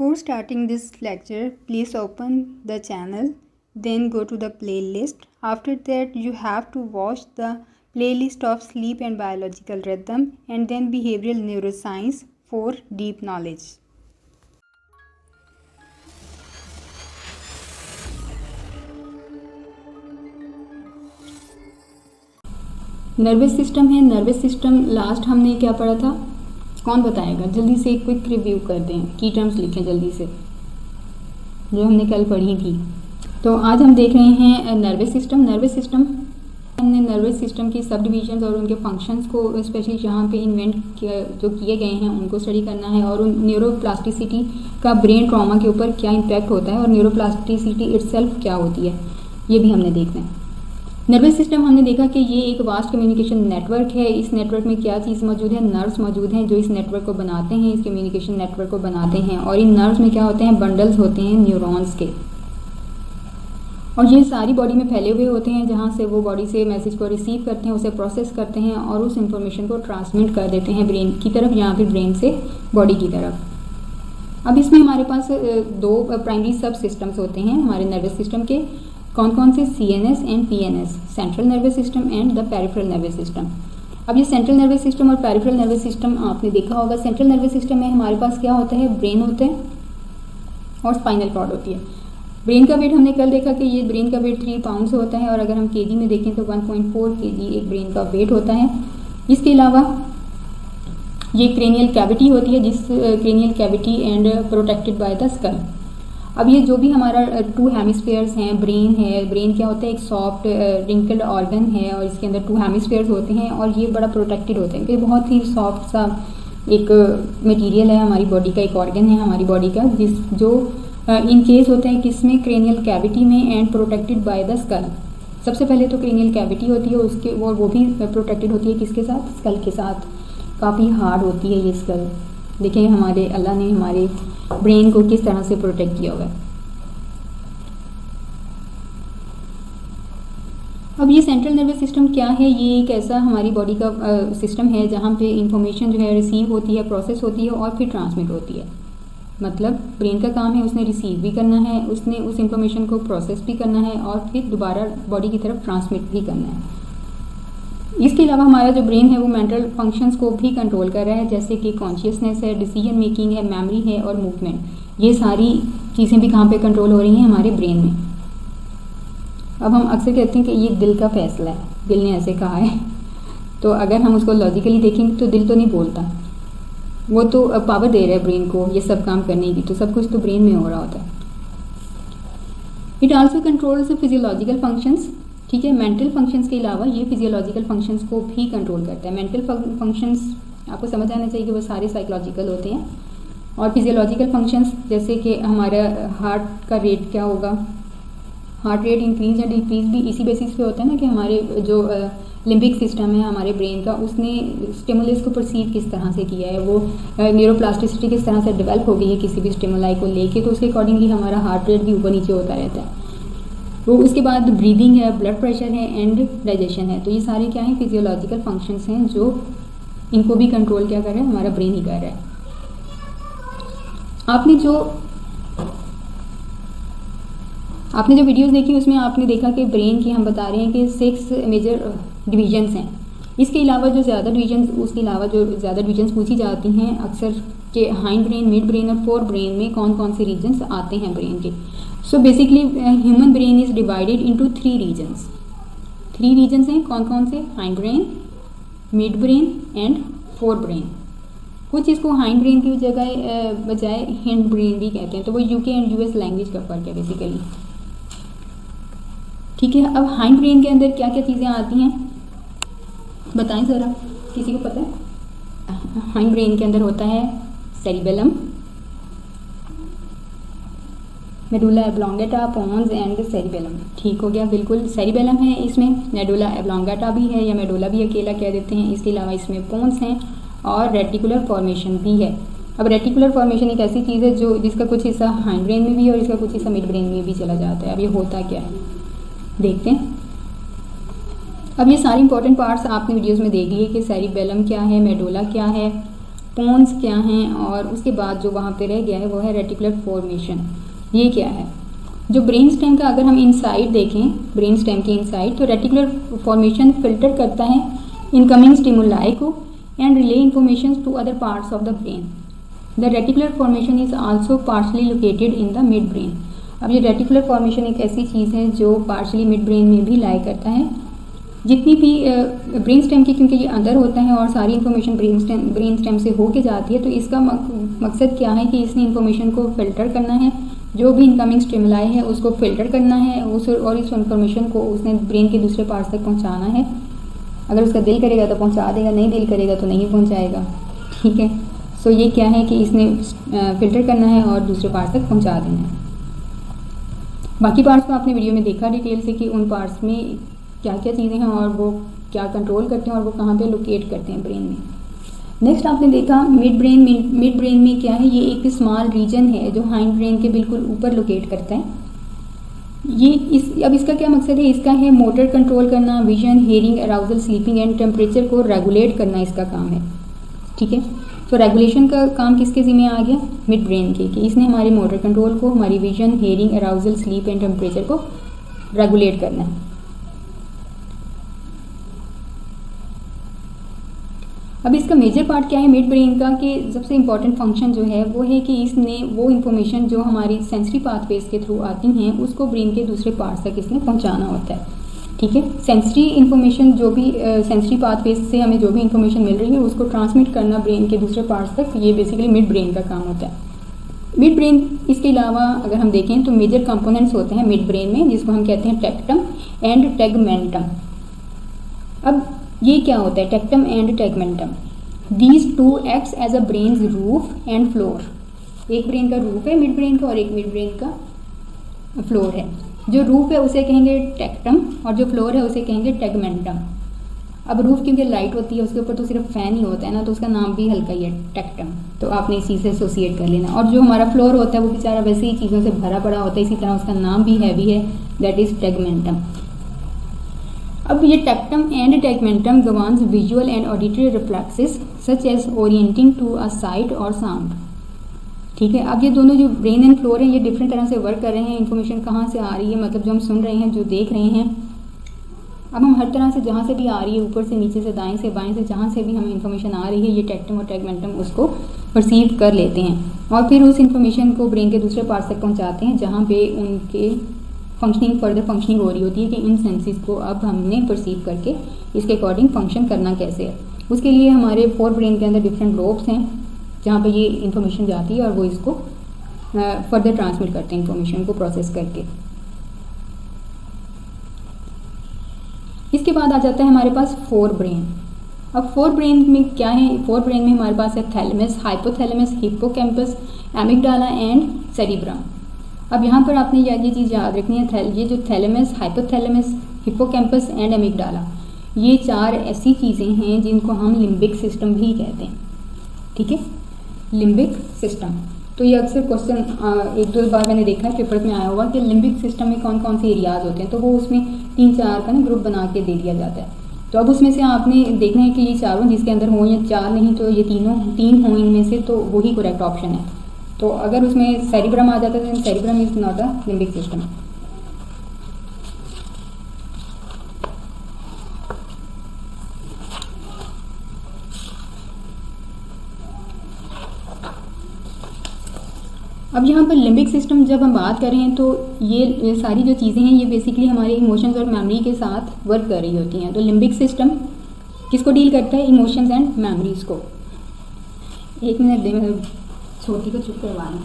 Before starting this lecture, please open the channel, then go to the playlist. After that, you have to watch the playlist of sleep and biological rhythm and then behavioral neuroscience for deep knowledge. Nervous system है। Nervous system last हमने क्या पढ़ा था, कौन बताएगा? जल्दी से एक क्विक रिव्यू कर दें, की टर्म्स लिखें जल्दी से जो हमने कल पढ़ी थी। तो आज हम देख रहे हैं नर्वस सिस्टम। नर्वस सिस्टम हमने नर्वस सिस्टम की सब डिविजन्स और उनके फंक्शंस को स्पेशली जहाँ पे इन्वेंट जो किए गए हैं उनको स्टडी करना है, और उन न्यूरोप्लास्टिसिटी का ब्रेन ट्रॉमा के ऊपर क्या इम्पैक्ट होता है और न्यूरोप्लास्टिसिटी इटसेल्फ क्या होती है, ये भी हमने देखना है। नर्वस सिस्टम हमने देखा कि ये एक वास्ट कम्युनिकेशन नेटवर्क है। इस नेटवर्क में क्या चीज़ मौजूद है? नर्व्स मौजूद हैं जो इस नेटवर्क को बनाते हैं, इस कम्युनिकेशन नेटवर्क को बनाते हैं। और इन नर्व्स में क्या होते हैं? बंडल्स होते हैं न्यूरॉन्स के, और ये सारी बॉडी में फैले हुए होते हैं, जहाँ से वो बॉडी से मैसेज को रिसीव करते हैं, उसे प्रोसेस करते हैं और उस इंफॉर्मेशन को ट्रांसमिट कर देते हैं ब्रेन की तरफ या फिर ब्रेन से बॉडी की तरफ। अब इसमें हमारे पास दो प्राइमरी सब सिस्टम्स होते हैं हमारे नर्वस सिस्टम के। कौन कौन से? CNS and PNS, central nervous system and the peripheral nervous system. अब ये सेंट्रल नर्वस सिस्टम और पेरिफेरल नर्वस सिस्टम आपने देखा होगा। सेंट्रल नर्वस सिस्टम में हमारे पास क्या होता है? ब्रेन होता है और स्पाइनल कॉर्ड होती है। ब्रेन का वेट हमने कल देखा कि ये ब्रेन का वेट 3 पाउंड्स होता है, और अगर हम kg में देखें तो 1.4 kg एक ब्रेन का वेट होता है। इसके अलावा ये क्रेनियल कैविटी होती है, जिस cranial cavity and protected by the skull. अब ये जो भी हमारा 2 हेमिस्फेयर्स हैं, ब्रेन है, ब्रेन क्या होता है? एक सॉफ्ट रिंकल्ड ऑर्गन है और इसके अंदर 2 हेमिस्फेयर्स होते हैं और ये बड़ा प्रोटेक्टेड होते हैं। तो ये बहुत ही सॉफ्ट सा एक मटेरियल है हमारी बॉडी का, एक ऑर्गन है हमारी बॉडी का, जो इन केस होता है किसमें? क्रेनियल कैविटी में and protected by the skull. सबसे पहले तो क्रेनियल कैविटी होती है, उसके वो भी प्रोटेक्टेड होती है किसके साथ? स्कल के साथ। काफ़ी हार्ड होती है ये स्कल। देखिए हमारे अल्लाह ने हमारे ब्रेन को किस तरह से प्रोटेक्ट किया हुआ है। अब ये सेंट्रल नर्वस सिस्टम क्या है? ये एक ऐसा हमारी बॉडी का सिस्टम है जहाँ पे इंफॉर्मेशन जो है रिसीव होती है, प्रोसेस होती है और फिर ट्रांसमिट होती है। मतलब ब्रेन का काम है उसने रिसीव भी करना है, उसने उस इंफॉर्मेशन को प्रोसेस भी करना है और फिर दोबारा बॉडी की तरफ ट्रांसमिट भी करना है। इसके अलावा हमारा जो ब्रेन है वो मेंटल फंक्शंस को भी कंट्रोल कर रहा है, जैसे कि कॉन्शियसनेस है, डिसीजन मेकिंग है, मेमोरी है और मूवमेंट। ये सारी चीज़ें भी कहाँ पे कंट्रोल हो रही हैं? हमारे ब्रेन में। अब हम अक्सर कहते हैं कि ये दिल का फैसला है, दिल ने ऐसे कहा है। तो अगर हम उसको लॉजिकली देखेंगे तो दिल तो नहीं बोलता, वो तो पावर दे रहा है ब्रेन को ये सब काम करने की, तो सब कुछ तो ब्रेन में हो रहा होता है। It also controls physiological functions. ठीक है, मेंटल फंक्शंस के अलावा ये फिजियोलॉजिकल फंक्शंस को भी कंट्रोल करता है। मेंटल फंक्शंस आपको समझ आना चाहिए कि वो सारे साइकोलॉजिकल होते हैं, और फिजियोलॉजिकल फंक्शंस जैसे कि हमारा हार्ट का रेट क्या होगा, हार्ट रेट इंक्रीज या डिक्रीज भी इसी बेसिस पे होता है ना, कि हमारे जो लिम्बिक सिस्टम है हमारे ब्रेन का, उसने स्टिमुलस को परसीव किस तरह से किया है, वो न्यूरोप्लास्टिसिटी किस तरह से डेवलप हो गई है किसी भी स्टिमुलाई को लेके, तो उसके अकॉर्डिंगली हमारा हार्ट रेट भी ऊपर नीचे होता रहता है। वो उसके बाद ब्रीदिंग है, ब्लड प्रेशर है एंड डाइजेशन है। तो ये सारे क्या हैं? फिजियोलॉजिकल फंक्शंस हैं, जो इनको भी कंट्रोल क्या कर रहा है? हमारा ब्रेन ही कर रहा है। आपने जो वीडियोस देखी उसमें आपने देखा कि ब्रेन की हम बता रहे हैं कि 6 मेजर डिवीजन्स हैं। इसके अलावा जो ज़्यादा डिवीजन्स पूछी जाती हैं अक्सर के हाइंड ब्रेन, मिड ब्रेन और फोर ब्रेन में कौन कौन से रीजन्स आते हैं ब्रेन के। So basically human brain is divided into 3 regions. 3 regions हैं, कौन कौन से? Hind brain, mid brain and fore brain. कुछ इसको हाइंड ब्रेन की जगह बजाय हिंड ब्रेन भी कहते हैं, तो वो UK एंड US लैंग्वेज का फ़र्क है बेसिकली। ठीक है, अब हाइंड ब्रेन के अंदर क्या क्या चीज़ें आती हैं बताएं ज़रा, किसी को पता है? हाइंड ब्रेन के अंदर होता है cerebellum, medulla oblongata, pons and cerebellum. ठीक हो गया, बिल्कुल सेरिबेलम है, इसमें मेडुला ऑब्लोंगेटा भी है या मेडुला भी अकेला कह देते हैं। इसके अलावा इसमें पोन्स हैं और रेटिकुलर फॉर्मेशन भी है। अब रेटिकुलर फॉर्मेशन एक ऐसी चीज़ है जो जिसका कुछ हिस्सा हाइंड ब्रेन में भी है और इसका कुछ हिस्सा मिड ब्रेन में भी चला जाता है। अब ये होता क्या है देखते हैं। अब ये सारे इंपॉर्टेंट पार्ट्स आपने वीडियोस में देख लिए कि सेरिबेलम क्या है, मेडुला क्या है, पोन्स क्या हैं, और उसके बाद जो वहाँ पे रह गया है वो है रेटिकुलर फॉर्मेशन। ये क्या है, जो ब्रेन स्टेम का अगर हम इनसाइड देखें, ब्रेन स्टेम के इनसाइड, तो रेटिकुलर फॉर्मेशन फिल्टर करता है इनकमिंग स्टिमुलाई को and relay information to other parts of the brain. The reticular formation is also partially located in the mid brain. अब ये रेटिकुलर फॉर्मेशन एक ऐसी चीज़ है जो पार्शली मिड ब्रेन में भी लाई करता है। जितनी भी ब्रेन स्टेम की, क्योंकि ये अंदर होता है और सारी इन्फॉर्मेशन ब्रेन स्टेम से होके जाती है, तो इसका मकसद क्या है कि इसने इन्फॉर्मेशन को फिल्टर करना है, जो भी इनकमिंग स्टिमुलाई है उसको फिल्टर करना है, और इस इन्फॉर्मेशन को उसने ब्रेन के दूसरे पार्ट्स तक पहुंचाना है। अगर उसका दिल करेगा तो पहुंचा देगा, नहीं दिल करेगा तो नहीं पहुंचाएगा। ठीक है, सो ये क्या है कि इसने फिल्टर करना है और दूसरे पार्ट्स तक पहुंचा देना है। बाकी पार्ट्स को आपने वीडियो में देखा डिटेल से कि उन पार्ट्स में क्या क्या चीज़ें हैं और वो क्या कंट्रोल करते हैं और वो कहाँ पे लोकेट करते हैं ब्रेन में। नेक्स्ट आपने देखा मिड ब्रेन में क्या है, ये एक स्मॉल रीजन है जो हाइंड ब्रेन के बिल्कुल ऊपर लोकेट करता है। अब इसका क्या मकसद है, इसका है मोटर कंट्रोल करना, vision, hearing, arousal, sleeping and temperature को रेगुलेट करना इसका काम है। ठीक है, तो रेगुलेशन का काम किसके ज़िम्मे आ गया, मिड ब्रेन के, कि इसने हमारे मोटर कंट्रोल को, हमारी vision, hearing, arousal, sleep and temperature को रेगुलेट करना है। अब इसका मेजर पार्ट क्या है मिड ब्रेन का, कि सबसे इम्पॉर्टेंट फंक्शन जो है वो है कि इसने वो इन्फॉर्मेशन जो हमारी सेंसरी पाथवेज के थ्रू आती हैं उसको ब्रेन के दूसरे पार्ट्स तक इसने पहुंचाना होता है। ठीक है, सेंसरी इन्फॉर्मेशन जो भी सेंसरी पाथवेज से हमें जो भी इन्फॉर्मेशन मिल रही है उसको ट्रांसमिट करना ब्रेन के दूसरे पार्ट्स तक, ये बेसिकली मिड ब्रेन का काम होता है। मिड ब्रेन इसके अलावा अगर हम देखें तो मेजर कंपोनेंट्स होते हैं मिड ब्रेन में, जिसको हम कहते हैं टेक्टम एंड टेगमेंटम। अब ये क्या होता है tectum and tegmentum, these two acts as a brain roof and floor. एक ब्रेन का रूफ है मिड ब्रेन का और एक मिड ब्रेन का फ्लोर है। जो रूफ है उसे कहेंगे टेक्टम और जो फ्लोर है उसे कहेंगे टेगमेंटम। अब रूफ क्योंकि लाइट होती है उसके ऊपर तो सिर्फ फैन ही होता है ना, तो उसका नाम भी हल्का ही है टेक्टम, तो आपने इसी से एसोसिएट कर लेना। और जो हमारा फ्लोर होता है वो बेचारा वैसे ही चीज़ों से भरा पड़ा होता है, इसी तरह उसका नाम भी हैवी है, दैट इज़ टेगमेंटम। अब ये tectum and tegmentum governs visual and auditory reflexes such as orienting to a sight और साउंड। ठीक है, अब ये दोनों जो ब्रेन एंड फ्लोर हैं ये डिफरेंट तरह से वर्क कर रहे हैं। इन्फॉर्मेशन कहाँ से आ रही है, मतलब जो हम सुन रहे हैं, जो देख रहे हैं, अब हम हर तरह से जहाँ से भी आ रही है, ऊपर से, नीचे से, दाएं से, बाएं से, जहाँ से भी हमें इन्फॉर्मेशन आ रही है, ये टेक्टम और टेगमेंटम उसको परसीव कर लेते हैं और फिर उस इन्फॉर्मेशन को ब्रेन के दूसरे पार्ट तक पहुँचाते हैं जहाँ पे उनके फर्दर फंक्शनिंग हो रही होती है कि इन सेंसेस को अब हमने परसीव करके इसके अकॉर्डिंग फंक्शन करना कैसे है। उसके लिए हमारे फोर ब्रेन के अंदर डिफरेंट लोब्स हैं जहाँ पे ये इन्फॉर्मेशन जाती है और वो इसको फर्दर ट्रांसमिट करते हैं इन्फॉर्मेशन को प्रोसेस करके। इसके बाद आ जाता है हमारे पास फोर ब्रेन। अब फोर ब्रेन में क्या है, फोर ब्रेन में हमारे पास है thalamus, hypothalamus, hippocampus, amygdala and cerebrum. अब यहाँ पर आपने ये चीज़ याद रखनी है, ये जो thalamus, hypothalamus, hippocampus and amygdala, ये चार ऐसी चीज़ें हैं जिनको हम लिम्बिक सिस्टम भी कहते हैं। ठीक है, लिम्बिक सिस्टम। तो ये अक्सर क्वेश्चन एक दो बार मैंने देखा है पेपर में आया हुआ कि लिम्बिक सिस्टम में कौन कौन से एरियाज होते हैं, तो वो उसमें 3-4 का ना ग्रुप बना के दे दिया जाता है। तो अब उसमें से आपने देखना है कि ये चारों जिसके अंदर हों या चार नहीं तो ये तीन हों इनमें से, तो वही करेक्ट ऑप्शन है। तो अगर उसमें सेरिब्रम आ जाता है तो cerebrum is not a limbic system. अब यहाँ पर लिम्बिक सिस्टम जब हम बात कर रहे हैं तो ये सारी जो चीज़ें हैं ये बेसिकली हमारे इमोशंस और मेमोरी के साथ वर्क कर रही होती हैं। तो लिम्बिक सिस्टम किसको डील करता है, इमोशंस एंड मेमोरीज को। एक मिनट दे, मैं छोटी को चुप करवा लूँ।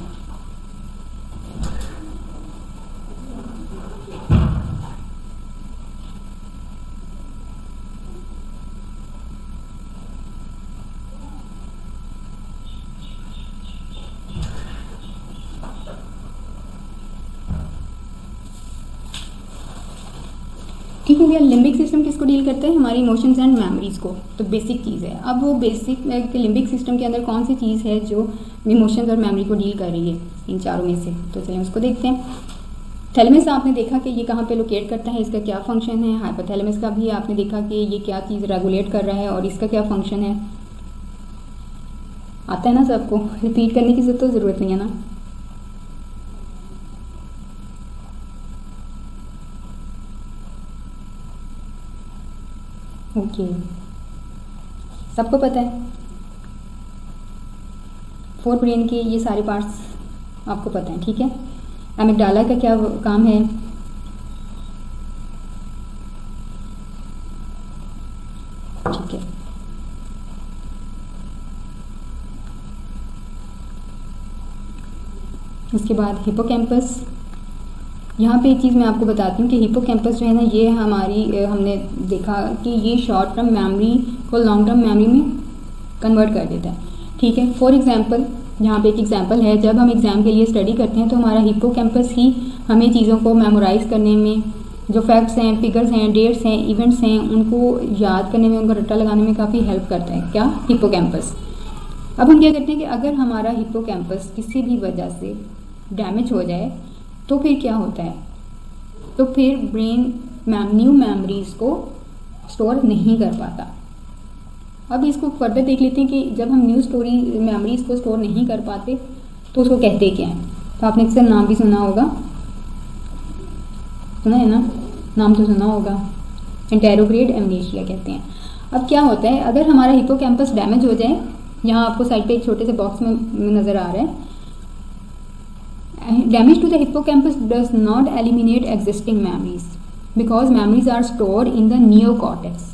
ठीक है भैया, लिम्बिक सिस्टम किसको डील करता है, हमारी इमोशंस एंड मेमोरीज को। तो बेसिक चीज़ है। अब वो बेसिक लिम्बिक सिस्टम के अंदर कौन सी चीज़ है जो इमोशंस और मेमोरी को डील कर रही है इन चारों में से, तो चलिए उसको देखते हैं। थैलेमस आपने देखा कि ये कहाँ पे लोकेट करता है, इसका क्या फंक्शन है। हाइपोथैलेमस का भी आपने देखा कि ये क्या चीज़ रेगुलेट कर रहा है और इसका क्या फंक्शन है। आता है ना सबको, रिपीट करने की तो ज़रूरत नहीं है ना। ओके, सबको पता है, फोर ब्रेन के ये सारे पार्ट्स आपको पता है, ठीक है। एमिगडाला का क्या काम है? ठीक है, उसके बाद हिपोकैम्पस। यहाँ पे एक चीज़ मैं आपको बताती हूँ कि हिपोकैम्पस जो है ना, ये हमने देखा कि ये शॉर्ट टर्म मेमोरी को लॉन्ग टर्म मेमोरी में कन्वर्ट कर देता है, ठीक है। फॉर एग्जांपल, यहाँ पे एक एग्जांपल है, जब हम एग्ज़ाम के लिए स्टडी करते हैं तो हमारा हिपोकैम्पस ही हमें चीज़ों को मेमोराइज़ करने में, जो फैक्ट्स हैं, फिगर्स हैं, डेट्स हैं, इवेंट्स हैं, उनको याद करने में, उनको रट्टा लगाने में काफ़ी हेल्प करता है। क्या? हिपोकैम्पस। अब हम क्या करते हैं कि अगर हमारा हिपोकैम्पस किसी भी वजह से डैमेज हो जाए तो फिर क्या होता है? तो फिर ब्रेन न्यू मेमोरीज़ को स्टोर नहीं कर पाता। अब इसको फर्दर देख लेते हैं कि जब हम न्यू मेमोरीज़ को स्टोर नहीं कर पाते तो उसको कहते क्या हैं। तो आपने अक्सर नाम भी सुना होगा, सुना है ना, नाम तो सुना होगा, इंटेरोग्रेड एमनेशिया कहते हैं। अब क्या होता है, अगर हमारा हिपोकैम्पस डैमेज हो जाए, यहाँ आपको साइड पे एक छोटे से बॉक्स में नज़र आ रहा है, damage to the hippocampus does not eliminate existing memories because memories are stored in the neocortex.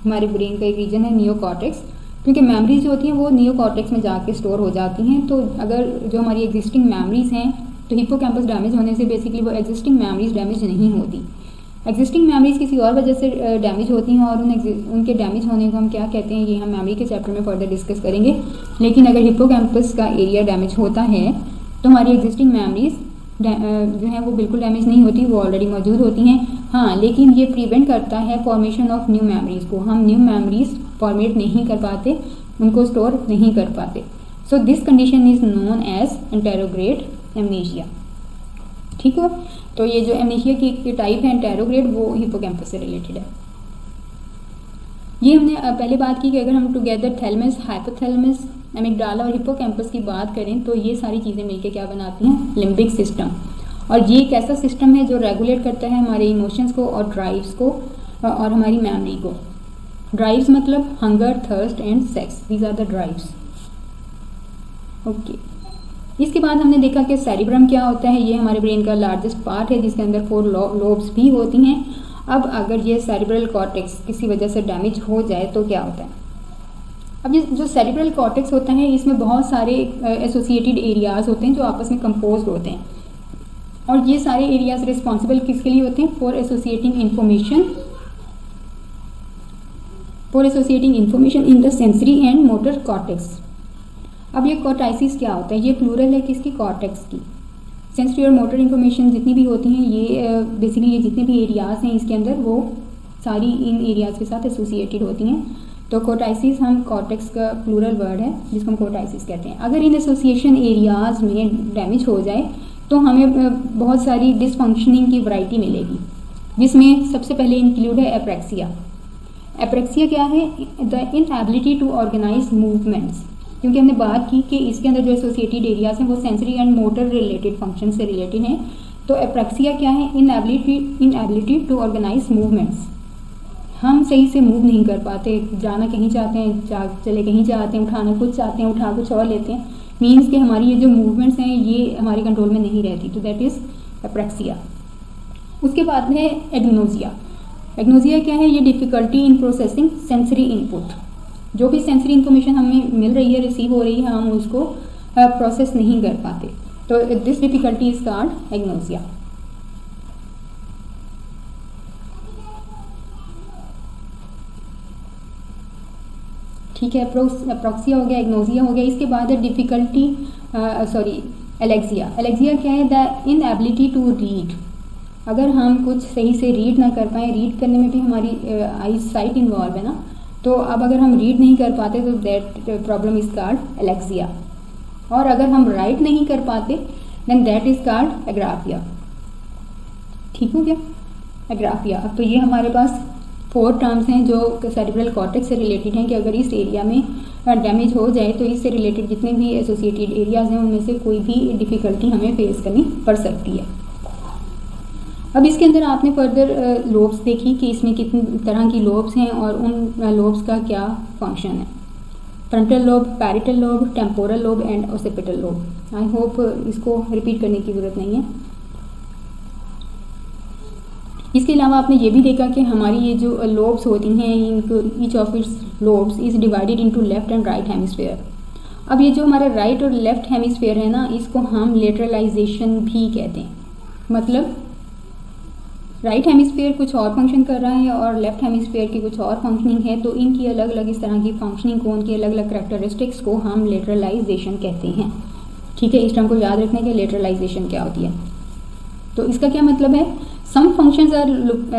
हमारे ब्रेन का एक रीजन है नियोकॉर्टेक्स, क्योंकि मेमोरीज जो होती हैं वो नियोकॉर्टेक्स में जाके स्टोर हो जाती हैं। तो अगर जो हमारी एग्जिस्टिंग मेमोरीज हैं, तो हिप्पोकैम्पस डैमेज होने से बेसिकली वो एग्जिस्टिंग मेमोरीज डैमेज नहीं होती। एग्जिस्टिंग मेमोरीज किसी और वजह से डैमेज होती हैं, और उनके डैमेज होने को हम क्या कहते हैं, ये हम मेमोरी के चैप्टर में फर्दर डिस्कस करेंगे। लेकिन अगर हिप्पोकैम्पस का एरिया डैमेज होता है तो हमारी एग्जिस्टिंग मेमोरीज जो है वो बिल्कुल डैमेज नहीं होती, वो ऑलरेडी मौजूद होती हैं। हाँ, लेकिन ये प्रिवेंट करता है फॉर्मेशन ऑफ न्यू मेमोरीज़ को। हम न्यू मेमोरीज फॉर्मेट नहीं कर पाते, उनको स्टोर नहीं कर पाते। So this condition is known as anterograde amnesia. ठीक हो, तो ये जो एमनेशिया की टाइप है इंटेरोग्रेड, वो हिप्पोकैम्पस से रिलेटेड है। ये हमने पहले बात की कि अगर हम टुगेदर थैलेमस, हाइपोथैलेमस, एमिगडाला और हिप्पोकैम्पस की बात करें तो ये सारी चीज़ें मिलकर क्या बनाती हैं, लिम्बिक सिस्टम। और ये एक ऐसा सिस्टम है जो रेगुलेट करता है हमारे इमोशंस को और ड्राइव्स को और हमारी मेमोरी को। ड्राइव्स मतलब hunger, thirst and sex, these are the drives. Okay, इसके बाद हमने देखा कि सेरिब्रम क्या होता है। ये हमारे ब्रेन का लार्जेस्ट पार्ट है जिसके अंदर 4 लोब्स भी होती हैं। अब अगर ये सेरिब्रल कॉर्टेक्स किसी वजह से डैमेज हो जाए तो क्या होता है? अब ये जो सेरिब्रल कॉर्टेक्स होता है, इसमें बहुत सारे एसोसिएटेड एरियाज होते हैं जो आपस में कंपोज होते हैं, और ये सारे एरियाज रिस्पॉन्सिबल किसके लिए होते हैं? For associating information in the sensory and motor cortex. अब ये कॉर्टाइसिस क्या होता है? ये प्लूरल है किसकी? कॉर्टेक्स की। सेंसरी और मोटर इन्फॉर्मेशन जितनी भी होती हैं, ये बेसिकली ये जितने भी एरियाज़ हैं इसके अंदर, वो सारी इन एरियाज़ के साथ एसोसिएटेड होती हैं। तो कॉर्टाइसिस हम कॉर्टेक्स का प्लूरल वर्ड है जिसको हम कॉर्टाइसिस कहते हैं। अगर इन एसोसिएशन एरियाज़ में डैमेज हो जाए तो हमें बहुत सारी डिसफंक्शनिंग की वैरायटी मिलेगी, जिसमें सबसे पहले इंक्लूड है एप्रेक्सिया। एप्रेक्सिया क्या है? The inability to organise movements, क्योंकि हमने बात की कि इसके अंदर जो एसोसिएटेड एरियाज हैं वो sensory and motor related function से रिलेटेड हैं। तो एप्रेक्सिया क्या है? Inability to organise movements. हम सही से मूव नहीं कर पाते, जाना कहीं चाहते हैं चले कहीं चाहते हैं, उठाना कुछ चाहते हैं उठा कुछ और लेते हैं, मीन्स कि हमारी ये जो मूवमेंट्स हैं ये हमारे कंट्रोल में नहीं रहती। तो दैट इज़ एप्रेक्सिया। उसके बाद है एग्नोसिया। एग्नोसिया क्या है? ये difficulty in processing sensory input. जो भी सेंसरी इन्फॉर्मेशन हमें मिल रही है, रिसीव हो रही है, हम उसको प्रोसेस नहीं कर पाते। तो this difficulty is called agnosia. ठीक है, अप्रोक्सिया हो गया, एग्नोसिया हो गया। इसके बाद है डिफ़िकल्टी एलेक्सिया। एलेक्सिया क्या है? The inability to read. अगर हम कुछ सही से रीड ना कर पाएँ, रीड करने में भी हमारी आई साइट इन्वॉल्व है ना, तो अब अगर हम रीड नहीं कर पाते तो that problem is called Alexia. और अगर हम राइट नहीं कर पाते देन दैट इज कॉल्ड एग्राफिया। ठीक हो गया, एग्राफिया। अब तो ये हमारे पास 4 टर्म्स हैं जो सेरिब्रल कॉर्टेक्स से रिलेटेड हैं कि अगर इस एरिया में डैमेज हो जाए तो इससे रिलेटेड जितने भी एसोसिएटेड एरियाज़ हैं उनमें से कोई भी डिफ़िकल्टी हमें फेस करनी पड़ सकती है। अब इसके अंदर आपने फर्दर लोब्स देखी कि इसमें कितनी तरह की लोब्स हैं और उन लोब्स का क्या फंक्शन है। Frontal lobe, parietal lobe, temporal lobe and occipital lobe. I hope इसको रिपीट करने की ज़रूरत नहीं है। इसके अलावा आपने ये भी देखा कि हमारी ये जो लोब्स होती हैं, इनको each of its lobes is divided into left and right hemisphere. अब ये जो हमारा राइट और लेफ्ट हेमिस्फेयर है ना, इसको हम लेटरलाइजेशन भी कहते हैं। मतलब राइट हेमिस्फेयर कुछ और फंक्शन कर रहा है और लेफ्ट हेमिस्फेयर की कुछ और फंक्शनिंग है, तो इनकी अलग अलग इस तरह की फंक्शनिंग को, उनकी अलग अलग करेक्टरिस्टिक्स को हम लेटरलाइजेशन कहते हैं। ठीक है, इस टर्म को याद रखने के लेटरलाइजेशन क्या होती है। तो इसका क्या मतलब है, some functions are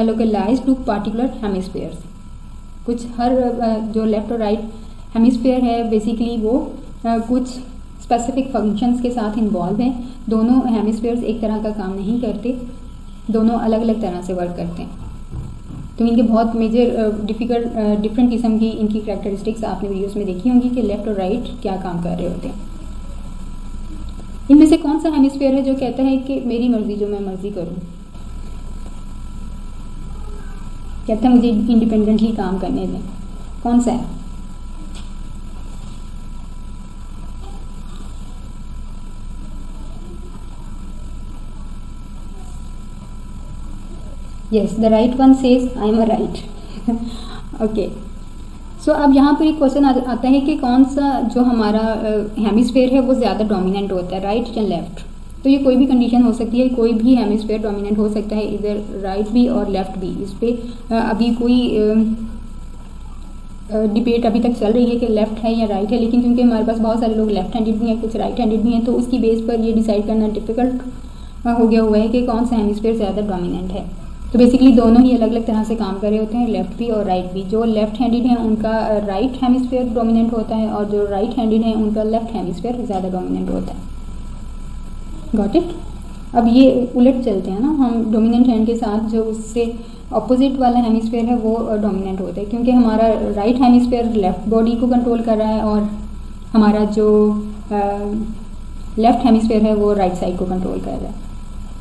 localised to particular hemispheres. कुछ हर जो लेफ्ट और राइट हेमिस्फेयर है बेसिकली वो कुछ स्पेसिफिक फंक्शंस के साथ इन्वॉल्व हैं। दोनों हेमिस्फेयर्स एक तरह का काम नहीं करते, दोनों अलग अलग तरह से वर्क करते हैं। तो इनके बहुत मेजर डिफरेंट किस्म की इनकी करैक्टरिस्टिक्स आपने वीडियोस में देखी होंगी कि लेफ़्ट और राइट क्या काम कर रहे होते हैं। इनमें से कौन सा हेमिस्फेयर है जो कहता है कि मेरी मर्जी जो मैं मर्जी करूं, कहता है मुझे इंडिपेंडेंटली काम करने दें, कौन सा है? Yes, the right one says I am a right. Okay, so अब यहाँ पर एक क्वेश्चन आता है कि कौन सा जो हमारा हेमिस्फेयर है वो ज़्यादा डोमिनेंट होता है, राइट या लेफ्ट। तो ये कोई भी कंडीशन हो सकती है, कोई भी हेमिस्फेयर डोमिनेंट हो सकता है, इधर राइट भी और लेफ्ट भी। इस पर अभी कोई डिबेट अभी तक चल रही है कि लेफ़्ट है या राइट है, लेकिन क्योंकि हमारे पास बहुत सारे लोग लेफ्ट हैंडेड भी हैं, कुछ राइट हैंडेड भी हैं, तो उसकी बेस पर ये डिसाइड करना डिफ़िकल्ट हो गया हुआ है कि कौन सा हेमिस्फेयर ज़्यादा डोमिनेंट है। तो बेसिकली दोनों ही अलग अलग तरह से काम कर रहे होते हैं, लेफ़्ट भी और राइट भी। जो लेफ्ट हैंडेड हैं उनका राइट हेमिस्फेयर डोमिनेंट होता है और जो राइट हैंडेड हैं उनका लेफ्ट हेमिस्फेयर ज़्यादा डोमिनेंट होता है। Got it? अब ये उलट चलते हैं ना, हम डोमिनेंट हैंड के साथ जो उससे अपोजिट वाला हेमिस्फेयर है वो डोमिनेंट होता है, क्योंकि हमारा राइट हेमिस्फेयर लेफ्ट बॉडी को कंट्रोल कर रहा है और हमारा जो लेफ्ट हेमिस्फेयर है वो राइट साइड को कंट्रोल कर रहा है।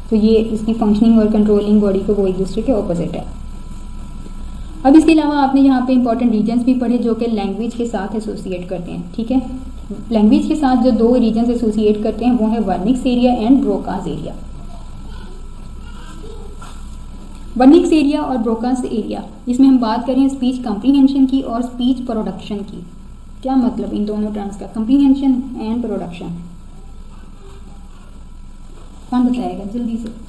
तो ये इसकी फंक्शनिंग और कंट्रोलिंग बॉडी को वो एक दूसरे के ऑपोजिट है। अब इसके अलावा आपने यहाँ पे इंपॉर्टेंट रीजन्स भी पढ़े जो कि लैंग्वेज के साथ एसोसिएट करते हैं। ठीक है, लैंग्वेज के साथ जो दो रीजन्स एसोसिएट करते हैं वो है Wernicke's area and Broca's area. Wernicke's area और ब्रोकास एरिया, इसमें हम बात करें स्पीच कम्प्रीहेंशन की और स्पीच प्रोडक्शन की। क्या मतलब इन दोनों टर्म्स का, कम्प्रीहेंशन एंड प्रोडक्शन? कौन बताएगा जल्दी से?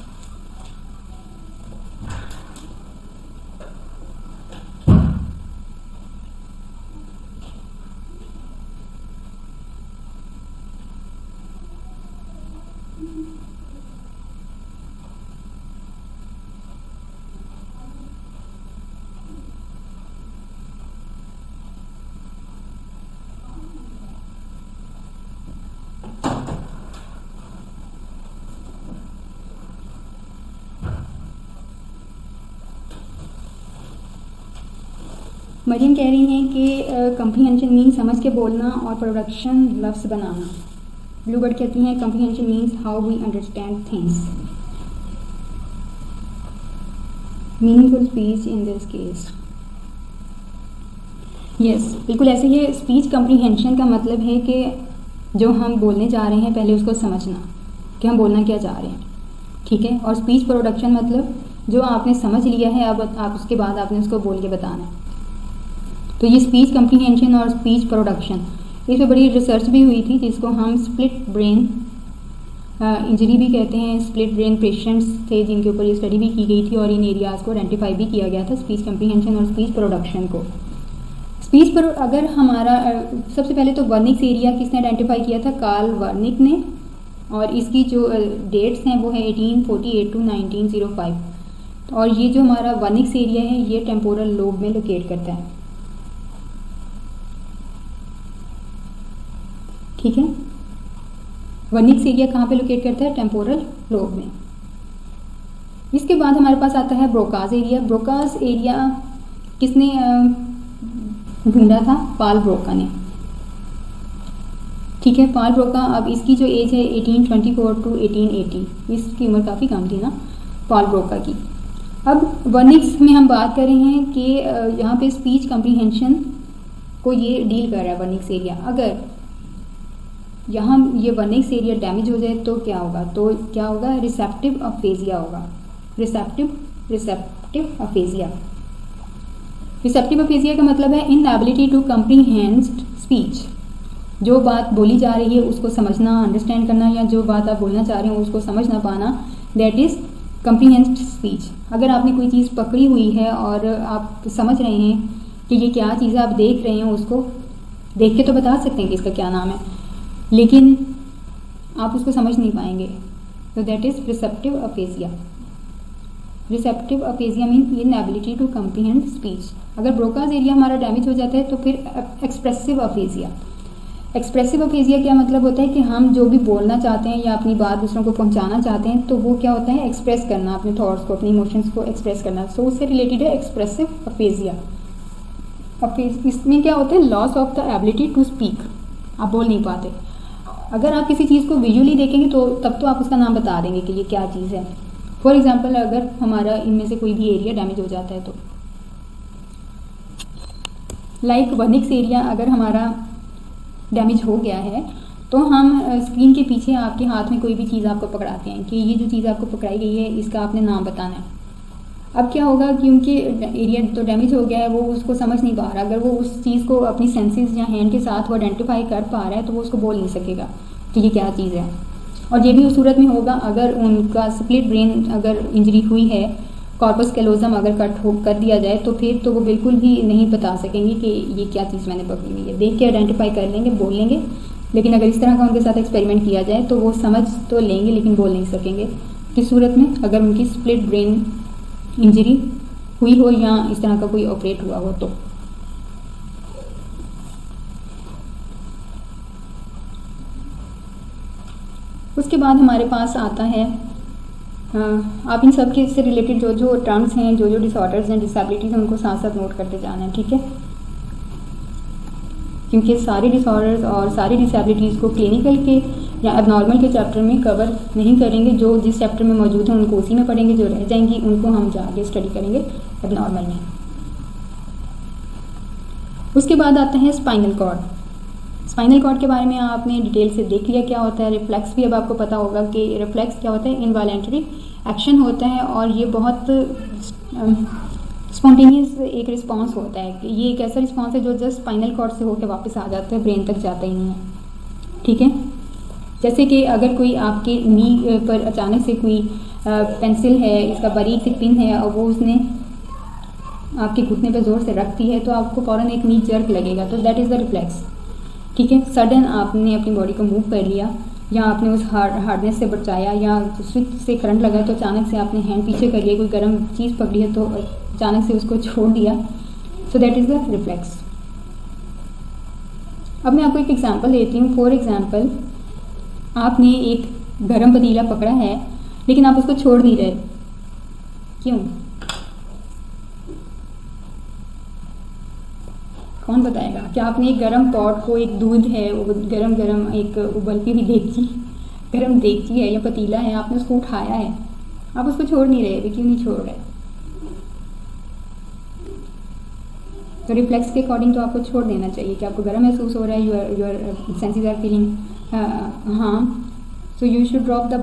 मरियम कह रही हैं कि कम्प्रीहेंशन मीन समझ के बोलना और प्रोडक्शन लफ्ज़ बनाना। ब्लूबर्ड कहती हैं comprehension means how we understand things. Meaningful speech in this case. Yes, बिल्कुल ऐसे ही स्पीच कम्प्रीहेंशन का मतलब है कि जो हम बोलने जा रहे हैं पहले उसको समझना कि हम बोलना क्या जा रहे हैं। ठीक है, और स्पीच प्रोडक्शन मतलब जो आपने समझ लिया है अब आप उसके बाद आपने उसको बोल के बताना है। तो ये स्पीच कम्प्रीहेंशन और स्पीच प्रोडक्शन, इस पर बड़ी रिसर्च भी हुई थी जिसको हम स्प्लिट ब्रेन इंजरी भी कहते हैं। स्प्लिट ब्रेन पेशेंट्स थे जिनके ऊपर ये स्टडी भी की गई थी और इन एरियाज़ को आइडेंटिफाई भी किया गया था, स्पीच कम्प्रीहेंशन और स्पीच प्रोडक्शन को। स्पीच पर अगर हमारा सबसे पहले तो वर्निक्स एरिया किसने आइडेंटिफाई किया था? कार्ल वर्निक ने, और इसकी जो डेट्स हैं वो है 1848 to 1905। और ये जो हमारा वर्निक्स एरिया है ये टेम्पोरल लोब में लोकेट करता है। ठीक है, वर्निक्स एरिया कहाँ पे लोकेट करता है? टेम्पोरल लोब में। इसके बाद हमारे पास आता है ब्रोकास एरिया। ब्रोकास एरिया किसने ढूंढा था? पाल ब्रोका ने। ठीक है, पॉल ब्रोका, अब इसकी जो एज है 1824 टू 1880, इसकी उम्र काफ़ी कम थी ना पॉल ब्रोका की। अब वर्निक्स में हम बात कर रहे हैं कि यहाँ पे स्पीच कम्प्रीहेंशन को ये डील कर रहा है वर्निक्स एरिया। अगर यहाँ ये वर्निक्स एरिया डैमेज हो जाए तो क्या होगा, रिसेप्टिव अफेजिया होगा। रिसेप्टिव अफेजिया का मतलब है इनएबिलिटी टू कम्प्रीहेंड स्पीच। जो बात बोली जा रही है उसको समझना, अंडरस्टैंड करना, या जो बात आप बोलना चाह रहे हो उसको समझ ना पाना, दैट इज़ कम्प्रीहेंड स्पीच। अगर आपने कोई चीज़ पकड़ी हुई है और आप समझ रहे हैं कि ये क्या चीज़ है, आप देख रहे हैं, उसको देख के तो बता सकते हैं कि इसका क्या नाम है, लेकिन आप उसको समझ नहीं पाएंगे, तो that is receptive aphasia. Receptive aphasia mean inability to comprehend speech. अगर ब्रोकाज एरिया हमारा डैमेज हो जाता है तो फिर एक्सप्रेसिव अफेजिया। एक्सप्रेसिव अफेजिया क्या मतलब होता है कि हम जो भी बोलना चाहते हैं या अपनी बात दूसरों को पहुंचाना चाहते हैं तो वो क्या होता है, एक्सप्रेस करना, अपने थॉट्स को, अपने इमोशंस को एक्सप्रेस करना। सो उससे रिलेटेड है एक्सप्रेसिव अफेजिया। इसमें क्या होता है, loss of the ability to speak, आप बोल नहीं पाते। अगर आप किसी चीज़ को विजुअली देखेंगे तो तब तो आप उसका नाम बता देंगे कि ये क्या चीज़ है। फॉर एग्जाम्पल, अगर हमारा इनमें से कोई भी एरिया डैमेज हो जाता है तो लाइक वर्निक्स एरिया अगर हमारा डैमेज हो गया है तो हम स्क्रीन के पीछे आपके हाथ में कोई भी चीज़ आपको पकड़ाते हैं कि ये जो चीज़ आपको पकड़ाई गई है इसका आपने नाम बताना है। अब क्या होगा, क्योंकि एरिया तो डैमेज हो गया है, वो उसको समझ नहीं पा रहा। अगर वो उस चीज़ को अपनी सेंसेस या हैंड के साथ वो आइडेंटिफाई कर पा रहा है तो वो उसको बोल नहीं सकेगा कि ये क्या चीज़ है। और ये भी उस सूरत में होगा अगर उनका स्प्लिट ब्रेन अगर इंजरी हुई है, कॉर्पस कैलोजम अगर कर दिया जाए तो फिर तो वो बिल्कुल भी नहीं बता सकेंगे कि ये क्या चीज़ मैंने पकड़ी हुई है। देख के आइडेंटिफाई कर लेंगे, बोल लेंगे, लेकिन अगर इस तरह का उनके साथ एक्सपेरिमेंट किया जाए तो वो समझ तो लेंगे लेकिन बोल नहीं सकेंगे। किस सूरत में, अगर उनकी स्प्लिट ब्रेन इंजरी हुई हो या इस तरह का कोई ऑपरेट हुआ हो तो। उसके बाद हमारे पास आता है, आप इन सब के से रिलेटेड जो जो टर्म्स हैं, जो जो डिसऑर्डर्स हैं, डिसेबिलिटीज़ हैं, उनको साथ साथ नोट करते जाना है, ठीक है। क्योंकि सारे डिसऑर्डर्स और सारी डिसेबिलिटीज़ को क्लिनिकल के या एबनॉर्मल के चैप्टर में कवर नहीं करेंगे। जो जिस चैप्टर में मौजूद हैं उनको उसी में पढ़ेंगे, जो रह जाएंगी उनको हम जाके स्टडी करेंगे एबनॉर्मल में। उसके बाद आता है स्पाइनल कॉर्ड। स्पाइनल कॉर्ड के बारे में आपने डिटेल से देख लिया क्या होता है। रिफ्लेक्स भी अब आपको पता होगा कि रिफ्लेक्स क्या होता है, इनवॉलेंटरी एक्शन होता है और ये बहुत स्पॉन्टेनियस एक रिस्पांस होता है कि ये एक ऐसा रिस्पांस है जो जस्ट स्पाइनल कॉर्ड से होकर वापस आ जाता है, ब्रेन तक जाता ही नहीं है, ठीक है। जैसे कि अगर कोई आपके नी पर अचानक से कोई पेंसिल है, इसका बारीक सी पिन है और वो उसने आपके घुटने पर ज़ोर से रखती है तो आपको फ़ौरन एक नी जर्क लगेगा, तो दैट इज़ द रिफ्लेक्स, ठीक है। सडन आपने अपनी बॉडी को मूव कर लिया या आपने उस हार्डनेस से बचाया या स्विच से करंट लगा तो अचानक से आपने हैंड पीछे कर लिया, कोई गर्म चीज़ पकड़ी है तो अचानक से उसको छोड़ दिया, so that is the reflex. अब मैं आपको एक एग्जांपल देती हूँ। फॉर एग्जांपल, आपने एक गर्म पतीला पकड़ा है लेकिन आप उसको छोड़ नहीं रहे, क्यों? कौन बताएगा? क्या आपने एक गर्म पॉट को, एक दूध है, गरम एक उबलती हुई देगची, गर्म देगची है या पतीला है, आपने उसको उठाया है, आप उसको छोड़ नहीं रहे, क्यों नहीं छोड़ रहे? तो रिफ्लेक्स के अकॉर्डिंग तो आपको छोड़ देना चाहिए कि आपको गर्म महसूस हो रहा है, your senses are feeling harm, so you should drop the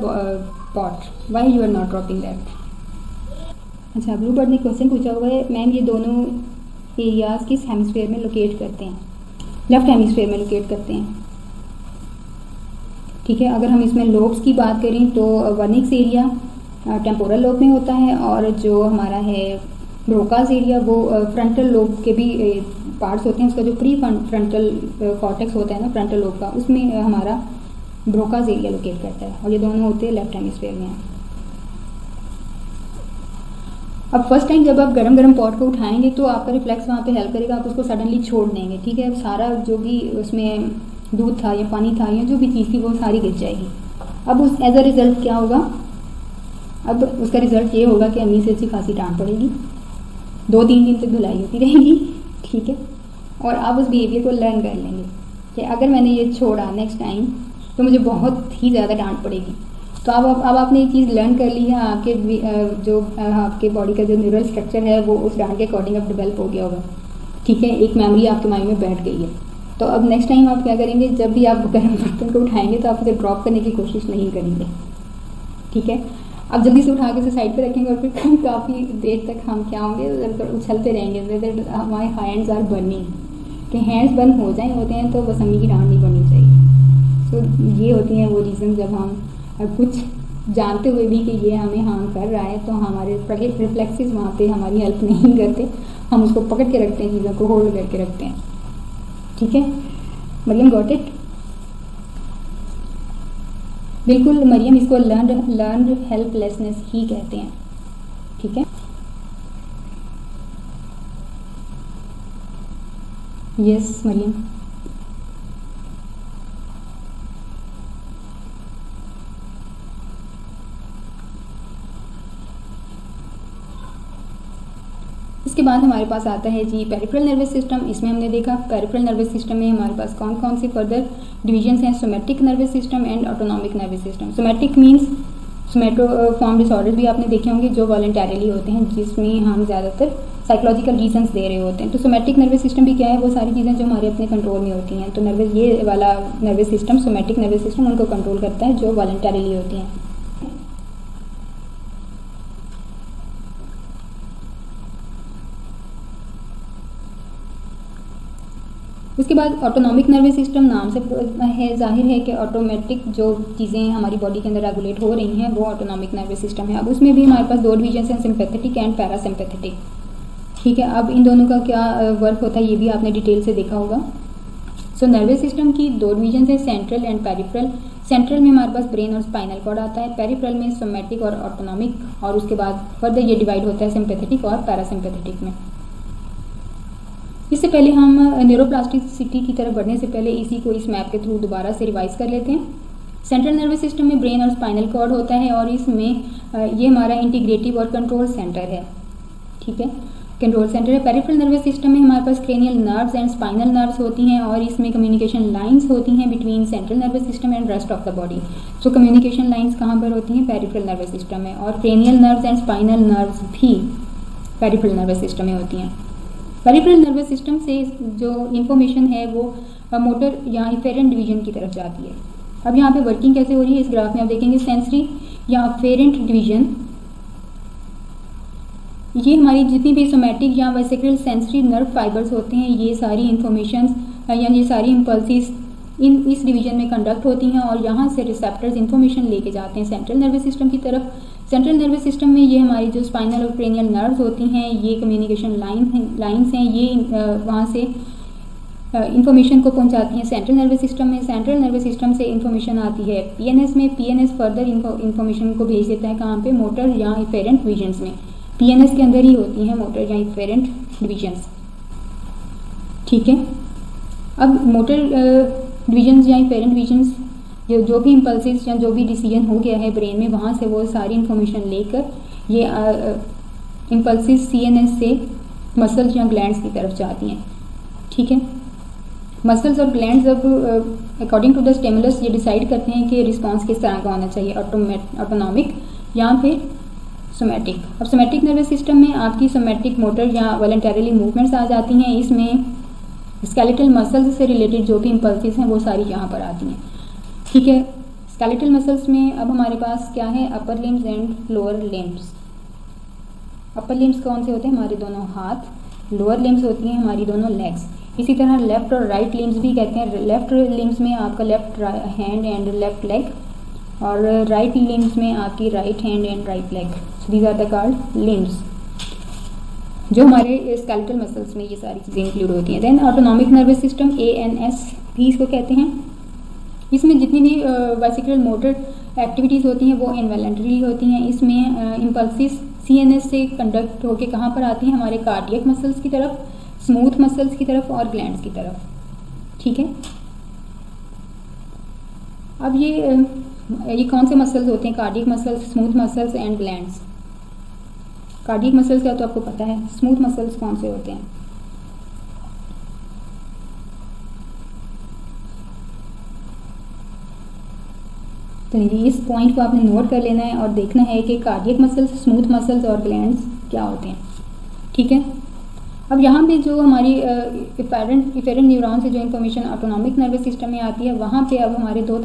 pot, why you are not dropping that. अच्छा, ब्लू बर्ड ने क्वेश्चन पूछा हुआ है, मैम ये दोनों एरियाज किस हेमिस्फीयर में लोकेट करते हैं? लेफ्ट हेमिस्फीयर में लोकेट करते हैं, ठीक है। अगर हम इसमें लोब्स की बात करें तो वर्निक्स एरिया टेम्पोरल लोब में होता है और जो हमारा है ब्रोकाज एरिया वो फ्रंटल लोब के भी पार्ट्स होते हैं। उसका जो प्री फ्रंटल कॉर्टेक्स होता है ना फ्रंटल लोब का, उसमें हमारा ब्रोकाज एरिया लोकेट करता है और ये दोनों होते हैं लेफ्ट हेमिस्फीयर में। अब फर्स्ट टाइम जब आप गरम पॉट को उठाएंगे तो आपका रिफ्लेक्स वहाँ पे हेल्प करेगा, आप उसको सडनली छोड़ देंगे, ठीक है। सारा जो भी उसमें दूध था या पानी था या जो भी चीज़ थी वो सारी गिर जाएगी। अब उस एज अ रिज़ल्ट क्या होगा? अब उसका रिज़ल्ट ये होगा कि अम्मी से अच्छी खासी डांट पड़ेगी, 2-3 दिन तक धुलाई होती रहेगी, ठीक है, और आप उस बिहेवियर को लर्न कर लेंगे। कि अगर मैंने ये छोड़ा नेक्स्ट टाइम तो मुझे बहुत ही ज़्यादा डांट पड़ेगी। तो अब आपने ये चीज़ लर्न कर ली है, आपके जो आपके बॉडी का जो न्यूरल स्ट्रक्चर है वो उस डांट के अकॉर्डिंग अब डेवलप हो गया होगा, ठीक है, एक मेमोरी आपके माइंड में बैठ गई है। तो अब नेक्स्ट टाइम आप क्या करेंगे, जब भी आप गर्म बर्तन को उठाएंगे तो आप उसे ड्रॉप करने की कोशिश नहीं करेंगे, ठीक है। आप जल्दी से उठा के उसे साइड पे रखेंगे और फिर काफ़ी देर तक हम क्या होंगे, इधर उछलते रहेंगे, हमारे हैंड्स आर बर्निंग, कि हैंड्स बंद हो जाए होते हैं तो बस अम्मी की डांट नहीं पड़नी चाहिए। सो ये होती हैं वो रीज़न जब हम कुछ जानते हुए भी कि ये हमें हार्म कर रहा है तो हमारे रिफ्लेक्सेस वहाँ पे हमारी हेल्प नहीं करते, हम उसको पकड़ के रखते हैं, चीज़ों को होल्ड करके रखते हैं, ठीक है। Maryam got it? बिल्कुल मरियम, इसको लर्न हेल्पलेसनेस ही कहते हैं, ठीक है। यस मरियम। इसके बाद हमारे पास आता है जी पेरिफेरल नर्वस सिस्टम। इसमें हमने देखा पेरिफेरल नर्वस सिस्टम में हमारे पास कौन कौन से फर्दर डिविजन्स हैं, somatic nervous system and autonomic nervous system. Somatic means somatoform disorders भी आपने देखे होंगे जो वॉलंटरीली होते हैं, जिसमें हम ज़्यादातर साइकोलॉजिकल रीजंस दे रहे होते हैं। तो सोमैटिक नर्वस सिस्टम भी क्या है, वो सारी चीज़ें जो हमारे अपने कंट्रोल में होती हैं। तो नर्वस ये वाला nervous system, somatic nervous system, उनको कंट्रोल करता है जो वॉलंटरीली होती हैं। उसके बाद ऑटोनॉमिक नर्वस सिस्टम, नाम से है जाहिर है कि ऑटोमेटिक जो चीज़ें हमारी बॉडी के अंदर रेगुलेट हो रही हैं वो ऑटोनॉमिक नर्वस सिस्टम है। अब उसमें भी हमारे पास दो डिवीजन हैं, सिंपैथेटिक एंड पैरासिम्पैथेटिक, ठीक है। अब इन दोनों का क्या वर्क होता है ये भी आपने डिटेल से देखा होगा। सो नर्वस सिस्टम की दो डिवीजन है, सेंट्रल एंड पेरिफेरल। सेंट्रल में हमारे पास ब्रेन और स्पाइनल कॉर्ड आता है, पेरिफेरल में सोमैटिक और ऑटोनॉमिक, और उसके बाद फर्दर ये डिवाइड होता है सिंपैथेटिक और पैरासिम्पैथेटिक में। इससे पहले हम न्यूरोप्लास्टिसिटी की तरफ बढ़ने से पहले इसी को इस मैप के थ्रू दोबारा से रिवाइज कर लेते हैं। सेंट्रल नर्वस सिस्टम में ब्रेन और स्पाइनल कॉर्ड होता है और इसमें ये हमारा इंटीग्रेटिव और कंट्रोल सेंटर है, ठीक है, कंट्रोल सेंटर है। पेरिफेरल नर्वस सिस्टम में हमारे पास cranial nerves and spinal nerves होती हैं और इसमें कम्युनिकेशन लाइंस होती हैं between central nervous system and rest of the body. So communication lines कहाँ पर होती हैं, पेरिफेरल नर्वस सिस्टम में, और cranial nerves and spinal nerves भी पेरिफेरल नर्वस सिस्टम में होती हैं। पेरिफेरल नर्वस सिस्टम से जो इन्फॉर्मेशन है वो मोटर या अफेरेंट डिवीजन की तरफ जाती है। अब यहाँ पे वर्किंग कैसे हो रही है इस ग्राफ में आप देखेंगे, सेंसरी या अफेरेंट डिवीजन, ये हमारी जितनी भी सोमैटिक या वेसिकुलर सेंसरी नर्व फाइबर्स होते हैं, ये सारी इंफॉर्मेशन या ये सारी इम्पल्सिस इस डिवीजन में कंडक्ट होती हैं और यहाँ से रिसेप्टर्स इंफॉर्मेशन लेके जाते हैं सेंट्रल नर्वस सिस्टम की तरफ। सेंट्रल नर्वस सिस्टम में ये हमारी जो स्पाइनल और क्रेनियल नर्व्स होती हैं, ये कम्युनिकेशन लाइंस हैं, ये वहाँ से इंफॉर्मेशन को पहुँचाती हैं सेंट्रल नर्वस सिस्टम में। सेंट्रल नर्वस सिस्टम से इंफॉर्मेशन आती है पीएनएस में, पीएनएस फर्दर इंफॉर्मेशन को भेज देता है कहाँ पे, मोटर या इफेरेंट डिवीजन्स में। पीएनएस के अंदर ही होती हैं मोटर या इफेरेंट डिवीजन्स, ठीक है। अब मोटर डिवीजन्स या इफेरेंट डिवीजन्स जो भी इम्पल्सिस या जो भी डिसीजन हो गया है ब्रेन में, वहाँ से वो सारी इंफॉर्मेशन लेकर ये इम्पल्सिस सीएनएस से मसल्स या ग्लैंड्स की तरफ जाती हैं, ठीक है। मसल्स और ग्लैंड्स अब अकॉर्डिंग टू द स्टिमुलस ये डिसाइड करते हैं कि रिस्पांस किस तरह का होना चाहिए, ऑटोनॉमिक या फिर सोमैटिक। अब सोमैटिक नर्वस सिस्टम में आपकी सोमैटिक मोटर या वॉलंटरीली मूवमेंट्स आ जाती हैं, इसमें स्केलेटल मसल्स से रिलेटेड जो भी इम्पल्सिस हैं वो सारी यहाँ पर आती हैं, ठीक है। स्केलेटल मसल्स में अब हमारे पास क्या है, upper limbs and lower limbs. Upper limbs कौन से होते हैं, हमारे दोनों हाथ। लोअर लिम्स होती हैं हमारी दोनों लेग्स। इसी तरह लेफ्ट और राइट लिम्स भी कहते हैं। लेफ्ट लिम्स में आपका left hand and left leg, और राइट लिम्स में आपकी right hand and right leg. These are the called limbs, जो हमारे स्केलेटल मसल्स में ये सारी चीज़ें इंक्लूड होती हैं। Then autonomic nervous system, ANS भी इसको कहते हैं। इसमें जितनी भी वेसिकुलर मोटर एक्टिविटीज़ होती हैं वो इनवॉलंटरी होती हैं। इसमें इम्पल्सिस CNS से कंडक्ट होके कहाँ पर आती हैं, हमारे कार्डियक मसल्स की तरफ, स्मूथ मसल्स की तरफ और ग्लैंड्स की तरफ, ठीक है। अब ये कौन से मसल्स होते हैं, cardiac muscles, smooth muscles and glands. Cardiac muscles का तो आपको पता है, स्मूथ मसल्स कौन से होते हैं। तो इस पॉइंट को आपने नोट कर लेना है और देखना है कि कार्डियक मसल्स, स्मूथ मसल्स और ग्लैंड्स क्या होते हैं। ठीक है, अब यहाँ पे जो हमारी इफेरेंट न्यूरॉन से जो इन्फॉर्मेशन ऑटोनॉमिक नर्वस सिस्टम में आती है, वहाँ पे अब हमारे दो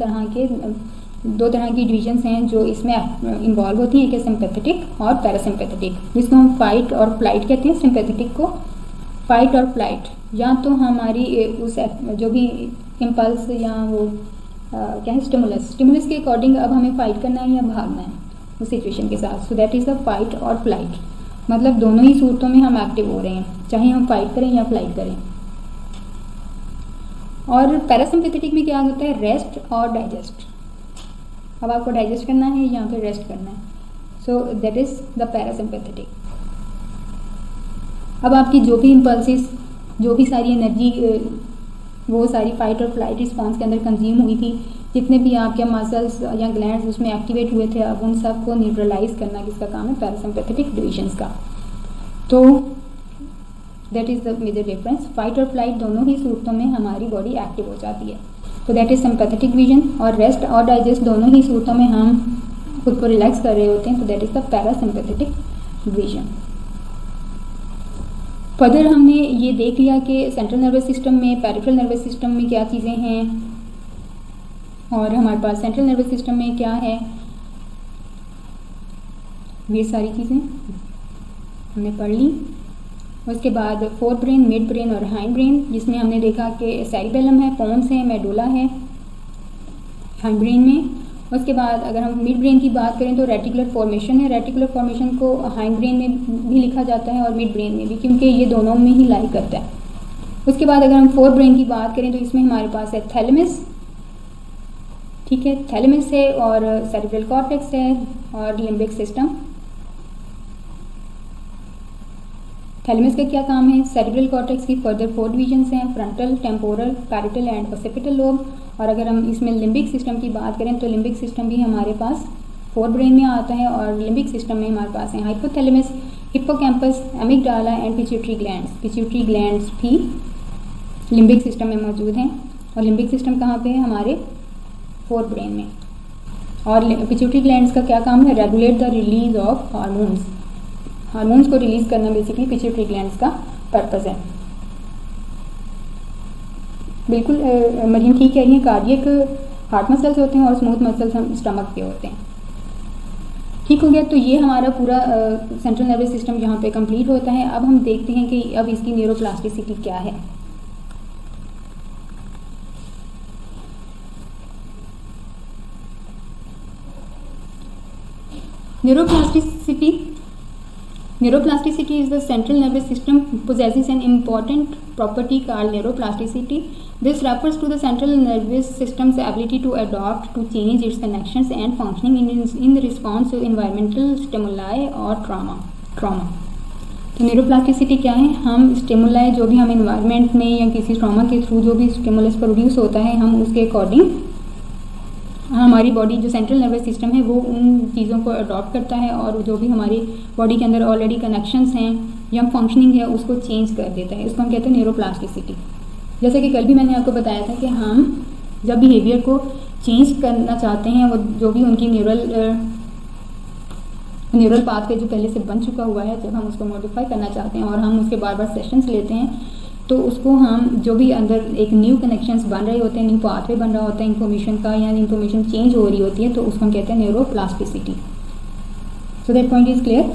तरह की डिवीजन्स हैं जो इसमें इन्वॉल्व होती हैं, कि सिंपैथेटिक और पैरासिम्पैथेटिक, जिसको हम फाइट और फ्लाइट कहते हैं। सिंपैथेटिक को फाइट और फ्लाइट, या तो हमारी उस जो भी इम्पल्स या वो क्या है स्टिमुलस के अकॉर्डिंग अब हमें फाइट करना है या भागना है उस सिचुएशन के साथ। So that is the fight और फ्लाइट, मतलब दोनों ही सूरतों में हम एक्टिव हो रहे हैं, चाहे हम फाइट करें या फ्लाइट करें। और पैरासिम्पैथेटिक में क्या होता है, रेस्ट और डाइजेस्ट। अब आपको डाइजेस्ट करना है या फिर रेस्ट करना है, so that is the parasympathetic. अब आपकी जो भी इम्पल्सिस, जो भी सारी एनर्जी वो सारी फाइट और फ्लाइट रिस्पॉन्स के अंदर कंज्यूम हुई थी, जितने भी आपके मसल्स या ग्लैंड्स उसमें एक्टिवेट हुए थे, अब उन सब को न्यूट्रलाइज करना किसका काम है, पैरासिम्पैथेटिक डिविजन्स का। तो that is the major difference. Fight और फ्लाइट दोनों ही सूरतों में हमारी बॉडी एक्टिव हो जाती है, तो दैट इज़ सिंपैथेटिक डिवीजन। और रेस्ट और डाइजेस्ट दोनों ही सूरतों में हम खुद को रिलैक्स कर रहे होते हैं, तो that is the parasympathetic division. Further हमने ये देख लिया कि सेंट्रल नर्वस सिस्टम में, पेरिफेरल नर्वस सिस्टम में क्या चीज़ें हैं, और हमारे पास सेंट्रल नर्वस सिस्टम में क्या है। ये सारी चीज़ें हमने पढ़ ली। उसके बाद फोर ब्रेन, मिड ब्रेन और हाइंड ब्रेन, जिसमें हमने देखा कि सेरिबेलम है, पोन्स है, मेडुला है हाइंड ब्रेन में। उसके बाद अगर हम मिड ब्रेन की बात करें तो रेटिकुलर फॉर्मेशन है। रेटिकुलर फॉर्मेशन को हाइंड ब्रेन में भी लिखा जाता है और मिड ब्रेन में भी, क्योंकि ये दोनों में ही लाई करता है। उसके बाद अगर हम फोर ब्रेन की बात करें तो इसमें हमारे पास है थैलेमस, ठीक है, थैलेमस है, और सेरेब्रल कॉर्टेक्स है और लिम्बिक सिस्टम। थैलेमस का क्या काम है, सेरेब्रल कॉर्टेक्स की फर्दर 4 डिविजन्स हैं, frontal, temporal, parietal and occipital lobe. और अगर हम इसमें लिम्बिक सिस्टम की बात करें तो लिम्बिक सिस्टम भी हमारे पास फोर ब्रेन में आता है, और लिम्बिक सिस्टम में हमारे पास है hypothalamus, hippocampus, amygdala and pituitary glands. Pituitary glands भी लिम्बिक सिस्टम में मौजूद हैं, और लिम्बिक सिस्टम कहाँ पे है, हमारे फोर ब्रेन में। और पिट्यूटरी ग्लैंड्स का क्या काम है, regulate the release of hormones. Hormones को रिलीज करना बेसिकली पिट्यूटरी ग्लैंड्स का पर्पस है। बिल्कुल मरीम ठीक कह रही है, कार्डियक हार्ट मसल्स होते हैं और स्मूथ मसल्स हम स्टमक पे होते हैं। ठीक हो गया, तो ये हमारा पूरा सेंट्रल नर्वस सिस्टम यहाँ पे कंप्लीट होता है। अब हम देखते हैं कि अब इसकी न्यूरोप्लास्टिसिटी क्या है। Neuroplasticity is the central nervous system possesses an important property called neuroplasticity. This refers to the central nervous system's ability to adapt to change its connections and functioning in response to environmental stimuli or trauma. तो neuroplasticity क्या है, हम stimuli जो भी हम environment में या किसी ट्रॉमा के थ्रू जो भी स्टिमुलस प्रोड्यूस होता है, हम उसके अकॉर्डिंग हमारी बॉडी जो सेंट्रल नर्वस सिस्टम है वो उन चीज़ों को अडॉप्ट करता है, और जो भी हमारी बॉडी के अंदर ऑलरेडी कनेक्शंस हैं या फंक्शनिंग है उसको चेंज कर देता है। इसको हम कहते हैं न्यूरोप्लास्टिसिटी। जैसे कि कल भी मैंने आपको बताया था कि हम जब बिहेवियर को चेंज करना चाहते हैं, वो जो भी उनकी न्यूरल पाथवे जो पहले से बन चुका हुआ है, जब हम उसको मॉडिफाई करना चाहते हैं और हम उसके बार बार सेशंस लेते हैं, तो उसको हम जो भी अंदर एक न्यू कनेक्शंस बन रहे होते हैं, न्यू पाथवे बन रहा होता है इन्फॉर्मेशन का, या इन्फॉर्मेशन चेंज हो रही होती है, तो उसको हम कहते हैं neuroplasticity. So that point is clear.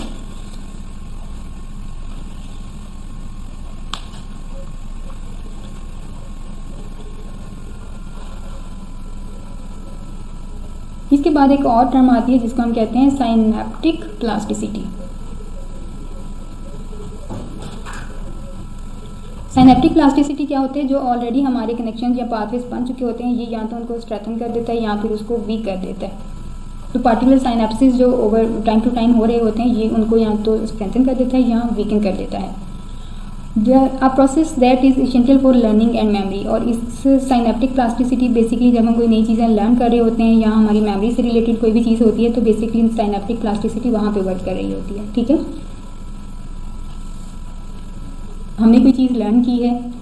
इसके बाद एक और टर्म आती है जिसको हम कहते हैं साइनेप्टिक प्लास्टिसिटी। साइनेप्टिक प्लास्टिसिटी क्या होते हैं, जो ऑलरेडी हमारे कनेक्शन या पाथवेज बन चुके होते हैं, ये या तो उनको स्ट्रेथन कर देता है या फिर उसको वीक कर देता है। तो पार्टिकुलर साइनेप्सिस जो ओवर टाइम टू टाइम हो रहे होते हैं, ये उनको या तो स्ट्रेथन कर देता है या वीकन कर देता है। A process that is essential for learning and memory. और इस साइनेप्टिक प्लास्टिसिटी बेसिकली जब हम कोई नई चीज़ें लर्न कर रहे होते हैं या हमारी मेमोरी से रिलेटेड कोई भी चीज़ होती है, तो बेसिकली साइनेप्टिक प्लास्टिसिटी वहाँ पे वर्क कर रही होती है। ठीक है, हमने कोई चीज़ लर्न की है,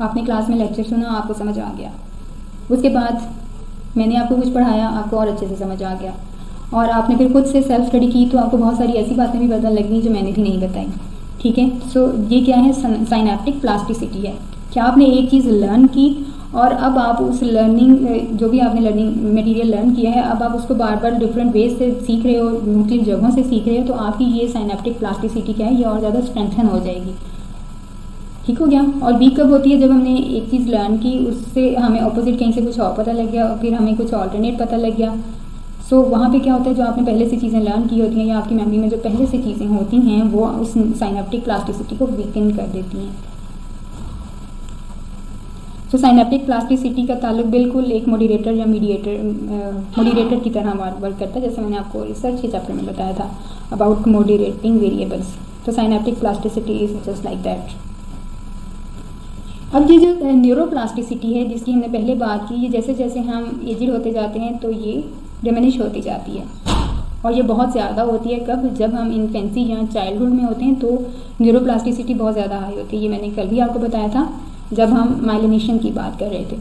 आपने क्लास में लेक्चर सुना, आपको समझ आ गया, उसके बाद मैंने आपको कुछ पढ़ाया, आपको और अच्छे से समझ आ गया, और आपने फिर खुद से सेल्फ स्टडी की तो आपको बहुत सारी ऐसी बातें भी पता लग गई जो मैंने भी नहीं बताई। ठीक है, सो ये क्या है, साइनेप्टिक प्लास्टिसिटी है। क्या आपने एक चीज़ लर्न की और अब आप उस लर्निंग, जो भी आपने लर्निंग मटेरियल लर्न किया है, अब आप उसको बार बार डिफरेंट वेज से सीख रहे हो, मुख्तलिफ जगहों से सीख रहे हो, तो आपकी ये साइनेप्टिक प्लास्टिसिटी क्या है, ये और ज़्यादा स्ट्रेंथन हो जाएगी। ठीक हो गया। और वीक कब होती है, जब हमने एक चीज़ लर्न की, उससे हमें अपोजिट कहीं से कुछ और पता लग गया और फिर हमें कुछ ऑल्टरनेट पता लग गया। सो वहाँ पे क्या होता है, जो आपने पहले से चीज़ें लर्न की होती हैं या आपकी मेमोरी में जो पहले से चीज़ें होती हैं वो उस साइनेप्टिक प्लास्टिसिटी को वीकन कर देती हैं। सो साइनेप्टिक प्लास्टिसिटी का ताल्लुक बिल्कुल एक मॉडरेटर या मॉडरेटर की तरह वर्क करता है, जैसे मैंने आपको रिसर्च के चैप्टर में बताया था अबाउट मॉडरेटिंग वेरिएबल्स। तो synaptic plasticity is just like that. अब ये जो न्यूरोप्लास्टिसिटी है जिसकी हमने पहले बात की, ये जैसे जैसे हम एजिड होते जाते हैं तो ये डिमिनिश होती जाती है, और ये बहुत ज़्यादा होती है कब, जब हम इन्फेंसी या चाइल्डहुड में होते हैं तो न्यूरोप्लास्टिसिटी बहुत ज़्यादा हाई होती है। ये मैंने कल भी आपको बताया था जब हम माइलिनेशन की बात कर रहे थे।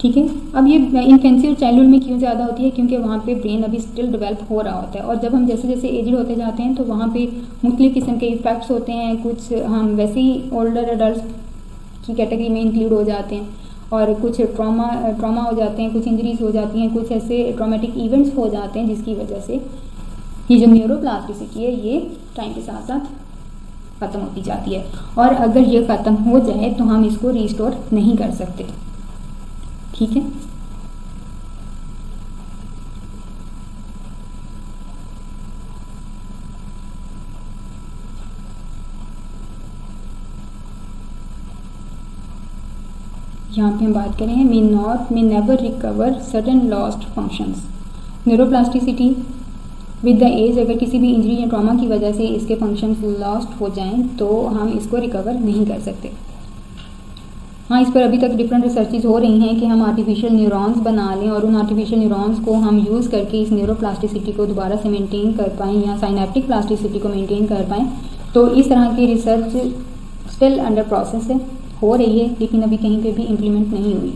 ठीक है, अब ये इन्फेंसी और चाइल्डहुड में क्यों ज़्यादा होती है, क्योंकि वहाँ पे ब्रेन अभी स्टिल डेवलप हो रहा होता है, और जब हम जैसे जैसे एजिड होते जाते हैं तो वहाँ पे मुख्तलिफ किस्म के इफ़ेक्ट्स होते हैं। कुछ हम वैसे ही ओल्डर एडल्ट की कैटेगरी में इंक्लूड हो जाते हैं, और कुछ ट्रॉमा हो जाते हैं, कुछ इंजरीज हो जाती हैं, कुछ ऐसे ट्रॉमेटिक इवेंट्स हो जाते हैं जिसकी वजह से ये जो न्यूरोप्लास्टिसिटी है ये टाइम के साथ साथ ख़त्म होती जाती है, और अगर ये ख़त्म हो जाए तो हम इसको रिस्टोर नहीं कर सकते। ठीक है, यहाँ पे हम बात करें may never recover certain lost functions. Neuroplasticity with the age, अगर किसी भी इंजरी या ट्रॉमा की वजह से इसके फंक्शंस लॉस्ट हो जाएं तो हम इसको रिकवर नहीं कर सकते। हाँ, इस पर अभी तक डिफरेंट रिसर्चेज हो रही हैं कि हम आर्टिफिशियल न्यूरॉन्स बना लें और उन आर्टिफिशियल न्यूरॉन्स को हम यूज़ करके इस न्यूरोप्लास्टिसिटी को दोबारा से मेंटेन कर पाएँ या साइनेप्टिक प्लास्टिसिटी को मेंटेन कर पाएँ। तो इस तरह की रिसर्च स्टिल अंडर प्रोसेस है, हो रही है, लेकिन अभी कहीं पे भी इम्प्लीमेंट नहीं हुई।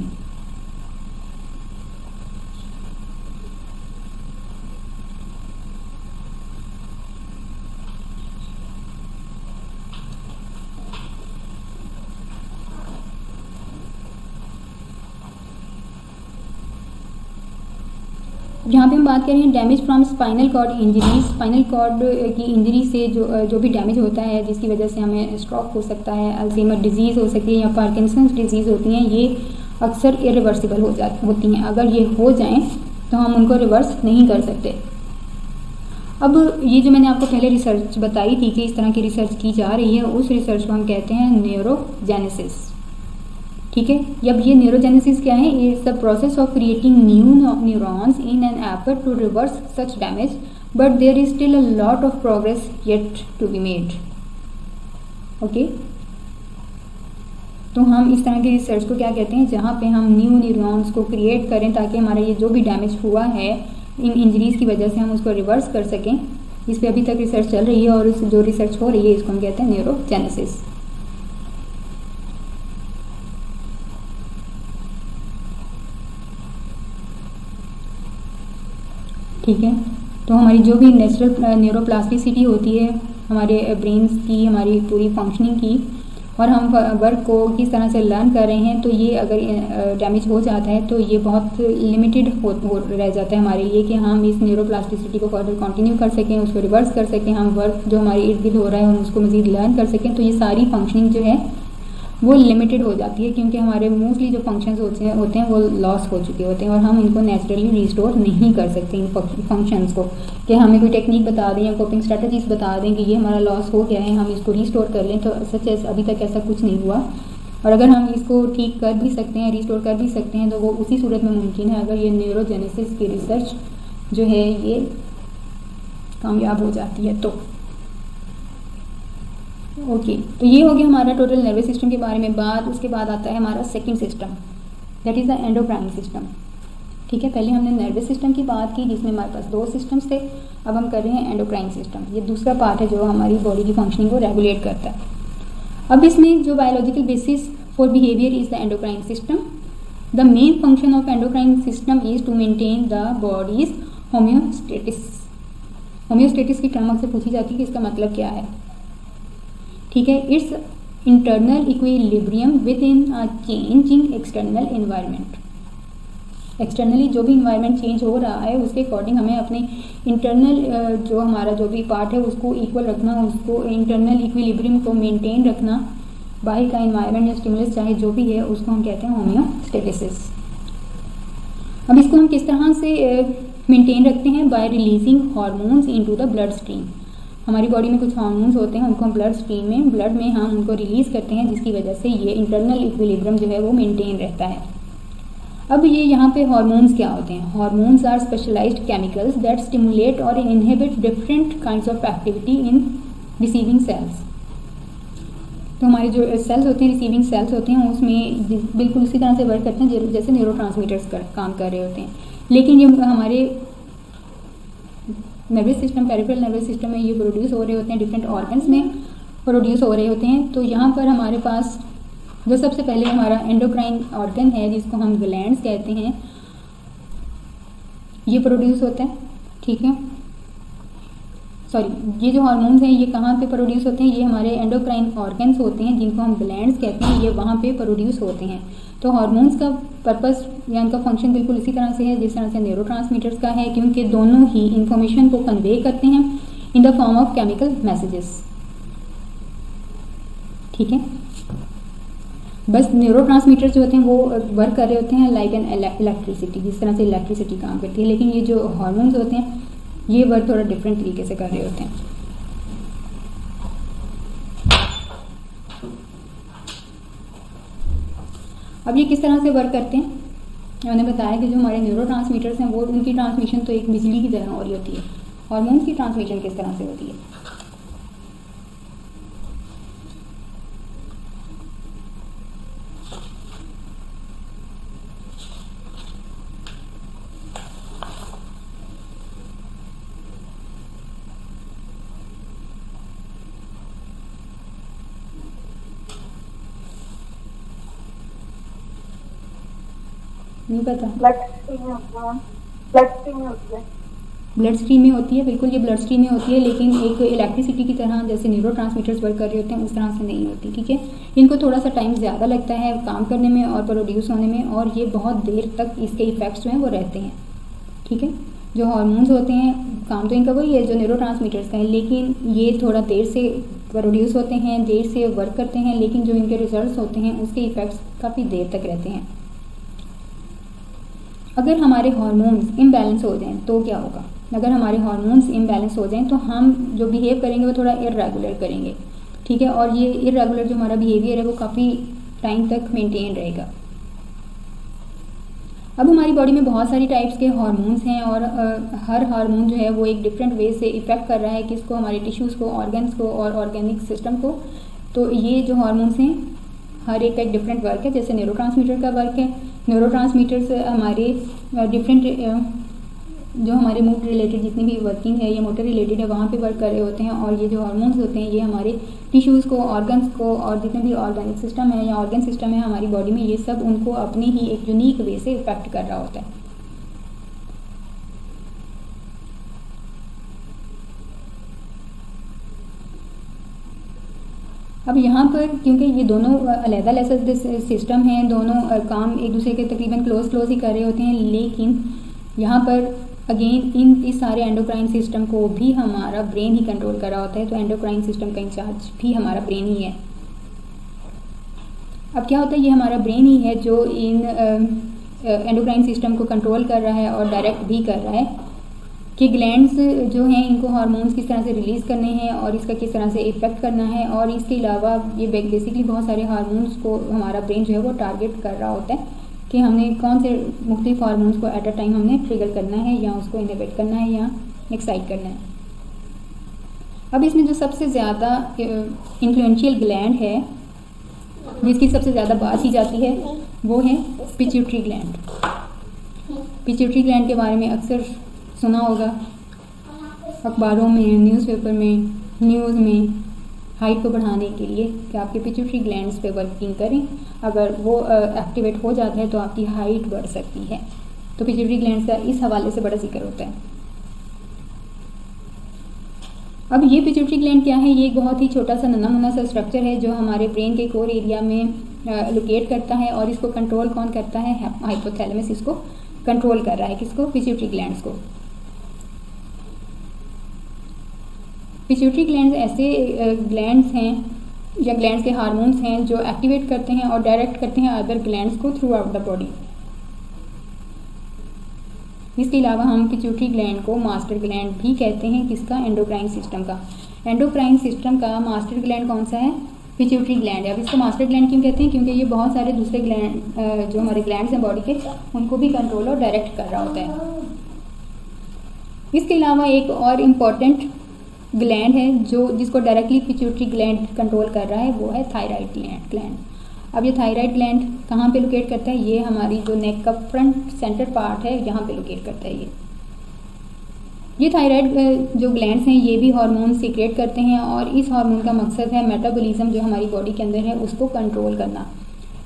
यहाँ पे हम बात कर रहे हैं damage from spinal cord injuries. Spinal cord की इंजरी से जो भी डैमेज होता है जिसकी वजह से हमें स्ट्रोक हो सकता है, अल्जाइमर डिजीज़ हो सकती है या पार्किंसंस डिजीज़ होती हैं, ये अक्सर इरिवर्सिबल होती हैं। अगर ये हो जाएं तो हम उनको रिवर्स नहीं कर सकते। अब ये जो मैंने आपको पहले रिसर्च बताई थी कि इस तरह की रिसर्च की जा रही है, उस रिसर्च को हम कहते हैं न्यूरोजेनेसिस। ठीक है, अब ये न्यूरोजेनेसिस क्या है, is the process of creating new neurons in an effort to reverse such damage, but there is still a lot of progress yet to be made. Okay, तो हम इस तरह की रिसर्च को क्या कहते हैं, जहाँ पे हम न्यू न्यूरॉन्स को क्रिएट करें ताकि हमारा ये जो भी डैमेज हुआ है इन इंजरीज़ की वजह से हम उसको रिवर्स कर सकें। इस पर अभी तक रिसर्च चल रही है, और इस जो रिसर्च हो रही है इसको हम कहते हैं न्यूरोजेनेसिस। ठीक है, तो हमारी जो भी नेचुरल न्यूरोप्लास्टिसिटी होती है हमारे ब्रेन्स की, हमारी पूरी फंक्शनिंग की, और हम वर्क को किस तरह से लर्न कर रहे हैं, तो ये अगर डैमेज हो जाता है तो ये बहुत लिमिटेड हो रह जाता है हमारे लिए कि हम इस न्यूरोप्लास्टिसिटी को फर्दर कंटिन्यू कर सकें, उसको रिवर्स कर सकें, हम वर्क जो हमारे इर्द गिर्द हो रहा है हम उसको मज़ीद लर्न कर सकें। तो ये सारी फंक्शनिंग जो है वो लिमिटेड हो जाती है, क्योंकि हमारे मोस्टली जो फंक्शंस होते हैं वो लॉस हो चुके होते हैं, और हम इनको नेचुरली रिस्टोर नहीं कर सकते इन फंक्शंस को, कि हमें कोई टेक्निक बता दें या कोपिंग स्ट्रेटजीज बता दें कि ये हमारा लॉस हो गया है, हम इसको रिस्टोर कर लें। तो सच अभी तक ऐसा कुछ नहीं हुआ, और अगर हम इसको ठीक कर भी सकते हैं, रिस्टोर कर भी सकते हैं, तो वो उसी सूरत में मुमकिन है अगर ये न्यूरोजेनेसिस की रिसर्च जो है ये कामयाब हो जाती है तो। ओके, तो ये हो गया हमारा टोटल नर्वस सिस्टम के बारे में बात। उसके बाद आता है हमारा second system, that is the endocrine system. ठीक है, पहले हमने नर्वस सिस्टम की बात की जिसमें हमारे पास 2 सिस्टम्स थे, अब हम कर रहे हैं एंडोक्राइन सिस्टम। ये दूसरा पार्ट है जो हमारी बॉडी की फंक्शनिंग को रेगुलेट करता है। अब इसमें जो biological basis for behaviour is the endocrine system, the main function of endocrine system is to maintain the body's homeostasis. Homeostasis की टर्म से पूछी जाती है कि इसका मतलब क्या है। ठीक है, it's internal equilibrium with in a changing external environment. Externally जो भी इन्वायरमेंट चेंज हो रहा है उसके अकॉर्डिंग हमें अपने इंटरनल जो हमारा जो भी पार्ट है उसको इक्वल रखना, उसको इंटरनल इक्विलिब्रियम को मेंटेन रखना। बाहर का इन्वायरमेंट या स्टिमुलस चाहे जो भी है उसको हम कहते हैं होम्योस्टेटिस। अब इसको हम किस तरह से मेंटेन रखते हैं? Bye releasing hormones into the blood stream. हमारी बॉडी में कुछ हार्मोन्स होते हैं, उनको हम ब्लड में हम उनको रिलीज़ करते हैं, जिसकी वजह से ये इंटरनल इक्विलिब्रियम जो है वो मेंटेन रहता है। अब ये यहाँ पे हार्मोन्स क्या होते हैं? Hormones are specialised chemicals that stimulate और inhibit different kinds of activity in receiving cells. तो हमारे जो सेल्स होते हैं, रिसीविंग सेल्स होते हैं, उसमें बिल्कुल उसी तरह से वर्क करते हैं जैसे न्यूरोट्रांसमीटर्स काम कर रहे होते हैं। लेकिन ये हमारे nervous system, peripheral nervous system में ये प्रोड्यूस हो रहे होते हैं, डिफरेंट ऑर्गन्स में प्रोड्यूस हो रहे होते हैं। तो यहाँ पर हमारे पास जो सबसे पहले हमारा एंडोक्राइन ऑर्गन है, जिसको हम ग्लैंड्स कहते हैं, ये प्रोड्यूस होता है। ठीक है, सॉरी, ये जो हार्मोन्स हैं ये कहाँ पे प्रोड्यूस होते हैं? ये हमारे एंडोक्राइन ऑर्गन्स होते हैं, जिनको हम ग्लैंड्स कहते हैं, ये वहाँ पे प्रोड्यूस होते हैं। तो हार्मोन्स का पर्पस या उनका फंक्शन बिल्कुल इसी तरह से है जिस तरह से न्यूरोट्रांसमीटर्स का है, क्योंकि दोनों ही इंफॉर्मेशन को कन्वे करते हैं in the form of chemical messages. ठीक है, बस न्यूरोट्रांसमीटर्स जो होते हैं वो वर्क कर रहे होते हैं लाइक एन इलेक्ट्रिसिटी, जिस तरह से इलेक्ट्रिसिटी काम करती है। लेकिन ये जो हार्मोन्स होते हैं ये वर्क थोड़ा डिफरेंट तरीके से कर रहे होते हैं। अब ये किस तरह से वर्क करते हैं? मैंने बताया कि जो हमारे न्यूरोट्रांसमीटर्स हैं वो उनकी ट्रांसमिशन तो एक बिजली की तरह हो रही होती है। हार्मोन्स की ट्रांसमिशन किस तरह से होती है? नहीं पता। ब्लड स्ट्रीम में होती है। ब्लड स्ट्रीम में होती है, बिल्कुल ये ब्लड स्ट्रीम में होती है, लेकिन एक इलेक्ट्रिसिटी की तरह जैसे न्यूरोट्रांसमीटर्स वर्क कर रहे होते हैं उस तरह से नहीं होती। ठीक है, इनको थोड़ा सा टाइम ज़्यादा लगता है काम करने में और प्रोड्यूस होने में, और ये बहुत देर तक इसके इफ़ेक्ट्स जो हैं वो रहते हैं। ठीक है, जो हार्मोन्स होते हैं काम तो इनका वही है जो न्यूरोट्रांसमीटर्स का है, लेकिन ये थोड़ा देर से प्रोड्यूस होते हैं, देर से वर्क करते हैं, लेकिन जो इनके रिजल्ट्स होते हैं उसके इफ़ेक्ट्स काफ़ी देर तक रहते हैं। अगर हमारे हार्मोन्स इम्बैलेंस हो जाएं तो क्या होगा? अगर हमारे हार्मोन्स इम्बैलेंस हो जाएं तो हम जो बिहेव करेंगे वो थोड़ा इरेगुलर करेंगे। ठीक है, और ये इरेगुलर जो हमारा बिहेवियर है वो काफ़ी टाइम तक मेंटेन रहेगा। अब हमारी बॉडी में बहुत सारी टाइप्स के हार्मोन्स हैं और हर हार्मोन जो है वो एक डिफरेंट वे से इफ़ेक्ट कर रहा है किसको? हमारे टिश्यूज़ को, ऑर्गन्स को और ऑर्गेनिक सिस्टम को। तो ये जो हार्मोन्स हैं हर एक का एक डिफरेंट वर्क है। जैसे न्यूरोट्रांसमीटर का वर्क है, न्यूरोट्रांसमीटर्स हमारे डिफरेंट जो हमारे मूड रिलेटेड जितनी भी वर्किंग है या मोटर रिलेटेड है वहाँ पे वर्क कर रहे होते हैं, और ये जो हार्मोन्स होते हैं ये हमारे टिश्यूज़ को, ऑर्गन्स को और जितने भी ऑर्गेनिक सिस्टम है या ऑर्गन सिस्टम है हमारी बॉडी में, ये सब उनको अपनी ही एक यूनिक वे से इफेक्ट कर रहा होता है। अब यहाँ पर क्योंकि ये दोनों अलग-अलग सिस्टम हैं, दोनों काम एक दूसरे के तकरीबन क्लोज ही कर रहे होते हैं, लेकिन यहाँ पर अगेन इस सारे एंडोक्राइन सिस्टम को भी हमारा ब्रेन ही कंट्रोल कर रहा होता है। तो एंडोक्राइन सिस्टम का इंचार्ज भी हमारा ब्रेन ही है। अब क्या होता है, ये हमारा ब्रेन ही है जो इन एंडोक्राइन सिस्टम को कंट्रोल कर रहा है और डायरेक्ट भी कर रहा है कि ग्लैंड्स जो हैं इनको हार्मोन्स किस तरह से रिलीज़ करने हैं और इसका किस तरह से इफ़ेक्ट करना है। और इसके अलावा ये बेसिकली बहुत सारे हार्मोन्स को हमारा ब्रेन जो है वो टारगेट कर रहा होता है कि हमने कौन से मुख्तलिफ हार्मोन्स को एट अ टाइम हमने ट्रिगर करना है या उसको इनहिबिट करना है या एक्साइट करना है। अब इसमें जो सबसे ज़्यादा इन्फ्लुएंशियल ग्लैंड है जिसकी सबसे ज़्यादा बात की जाती है वो है पिट्यूटरी ग्लैंड। पिट्यूटरी ग्लैंड के बारे में अक्सर सुना होगा, अखबारों में, न्यूज़पेपर में, न्यूज़ में, हाइट को बढ़ाने के लिए कि आपके पिट्यूटरी ग्लैंड्स पे वर्किंग करें। अगर वो एक्टिवेट हो जाता है तो आपकी हाइट बढ़ सकती है। तो पिट्यूटरी ग्लैंड्स का इस हवाले से बड़ा जिक्र होता है। अब ये पिट्यूटरी ग्लैंड क्या है, ये एक बहुत ही छोटा सा नन्हा मुन्ना सा स्ट्रक्चर है जो हमारे ब्रेन के कोर एरिया में लोकेट करता है, और इसको कंट्रोल कौन करता है, हाइपोथैलेमस इसको कंट्रोल कर रहा है। किसको, पिट्यूटरी ग्लैंड्स को। पिट्यूटरी ग्लैंड्स ऐसे ग्लैंड्स हैं या ग्लैंड्स के हार्मोन्स हैं जो एक्टिवेट करते हैं और डायरेक्ट करते हैं अदर ग्लैंड्स को थ्रू आउट द बॉडी। इसके अलावा हम पिट्यूटरी ग्लैंड को मास्टर ग्लैंड भी कहते हैं। किसका, एंडोक्राइन सिस्टम का। एंडोक्राइन सिस्टम का मास्टर ग्लैंड कौन सा है, पिट्यूटरी ग्लैंड है। अब इसको मास्टर ग्लैंड क्यों कहते हैं, क्योंकि ये बहुत सारे दूसरे ग्लैंड जो हमारे ग्लैंड्स हैं बॉडी के, उनको भी कंट्रोल और डायरेक्ट कर रहा होता है। इसके अलावा एक और इम्पॉर्टेंट ग्लैंड है जिसको डायरेक्टली पिट्यूटरी ग्लैंड कंट्रोल कर रहा है, वो है थायराइड ग्लैंड। अब ये थायराइड ग्लैंड कहाँ पे लोकेट करता है, ये हमारी जो नेक का फ्रंट सेंटर पार्ट है यहाँ पे लोकेट करता है। ये थायराइड जो ग्लैंड्स हैं ये भी हार्मोन सीक्रेट करते हैं, और इस हार्मोन का मकसद है मेटाबॉलिज्म जो हमारी बॉडी के अंदर है उसको कंट्रोल करना।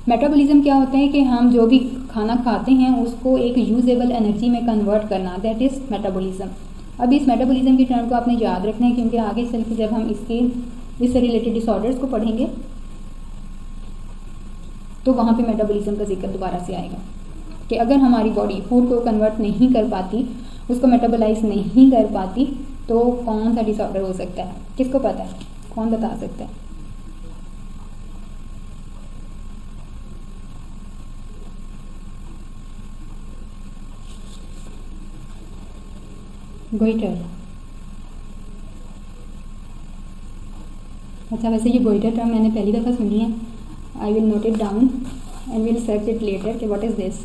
मेटाबॉलिज्म क्या होता है कि हम जो भी खाना खाते हैं उसको एक यूजेबल एनर्जी में कन्वर्ट करना, दैट इज़ मेटाबॉलिज्म। अब इस मेटाबॉलिज्म की टर्म को आपने याद रखना है, क्योंकि आगे चल के जब हम इससे रिलेटेड डिसऑर्डर्स को पढ़ेंगे तो वहाँ पे मेटाबॉलिज्म का जिक्र दोबारा से आएगा कि अगर हमारी बॉडी फूड को कन्वर्ट नहीं कर पाती, उसको मेटाबोलाइज नहीं कर पाती, तो कौन सा डिसऑर्डर हो सकता है, किसको पता है, कौन बता सकता है। गोइटर। अच्छा, वैसे ये गोइटर टर्म मैंने पहली दफ़ा सुनी है। I will note it down and will search it later कि what is this.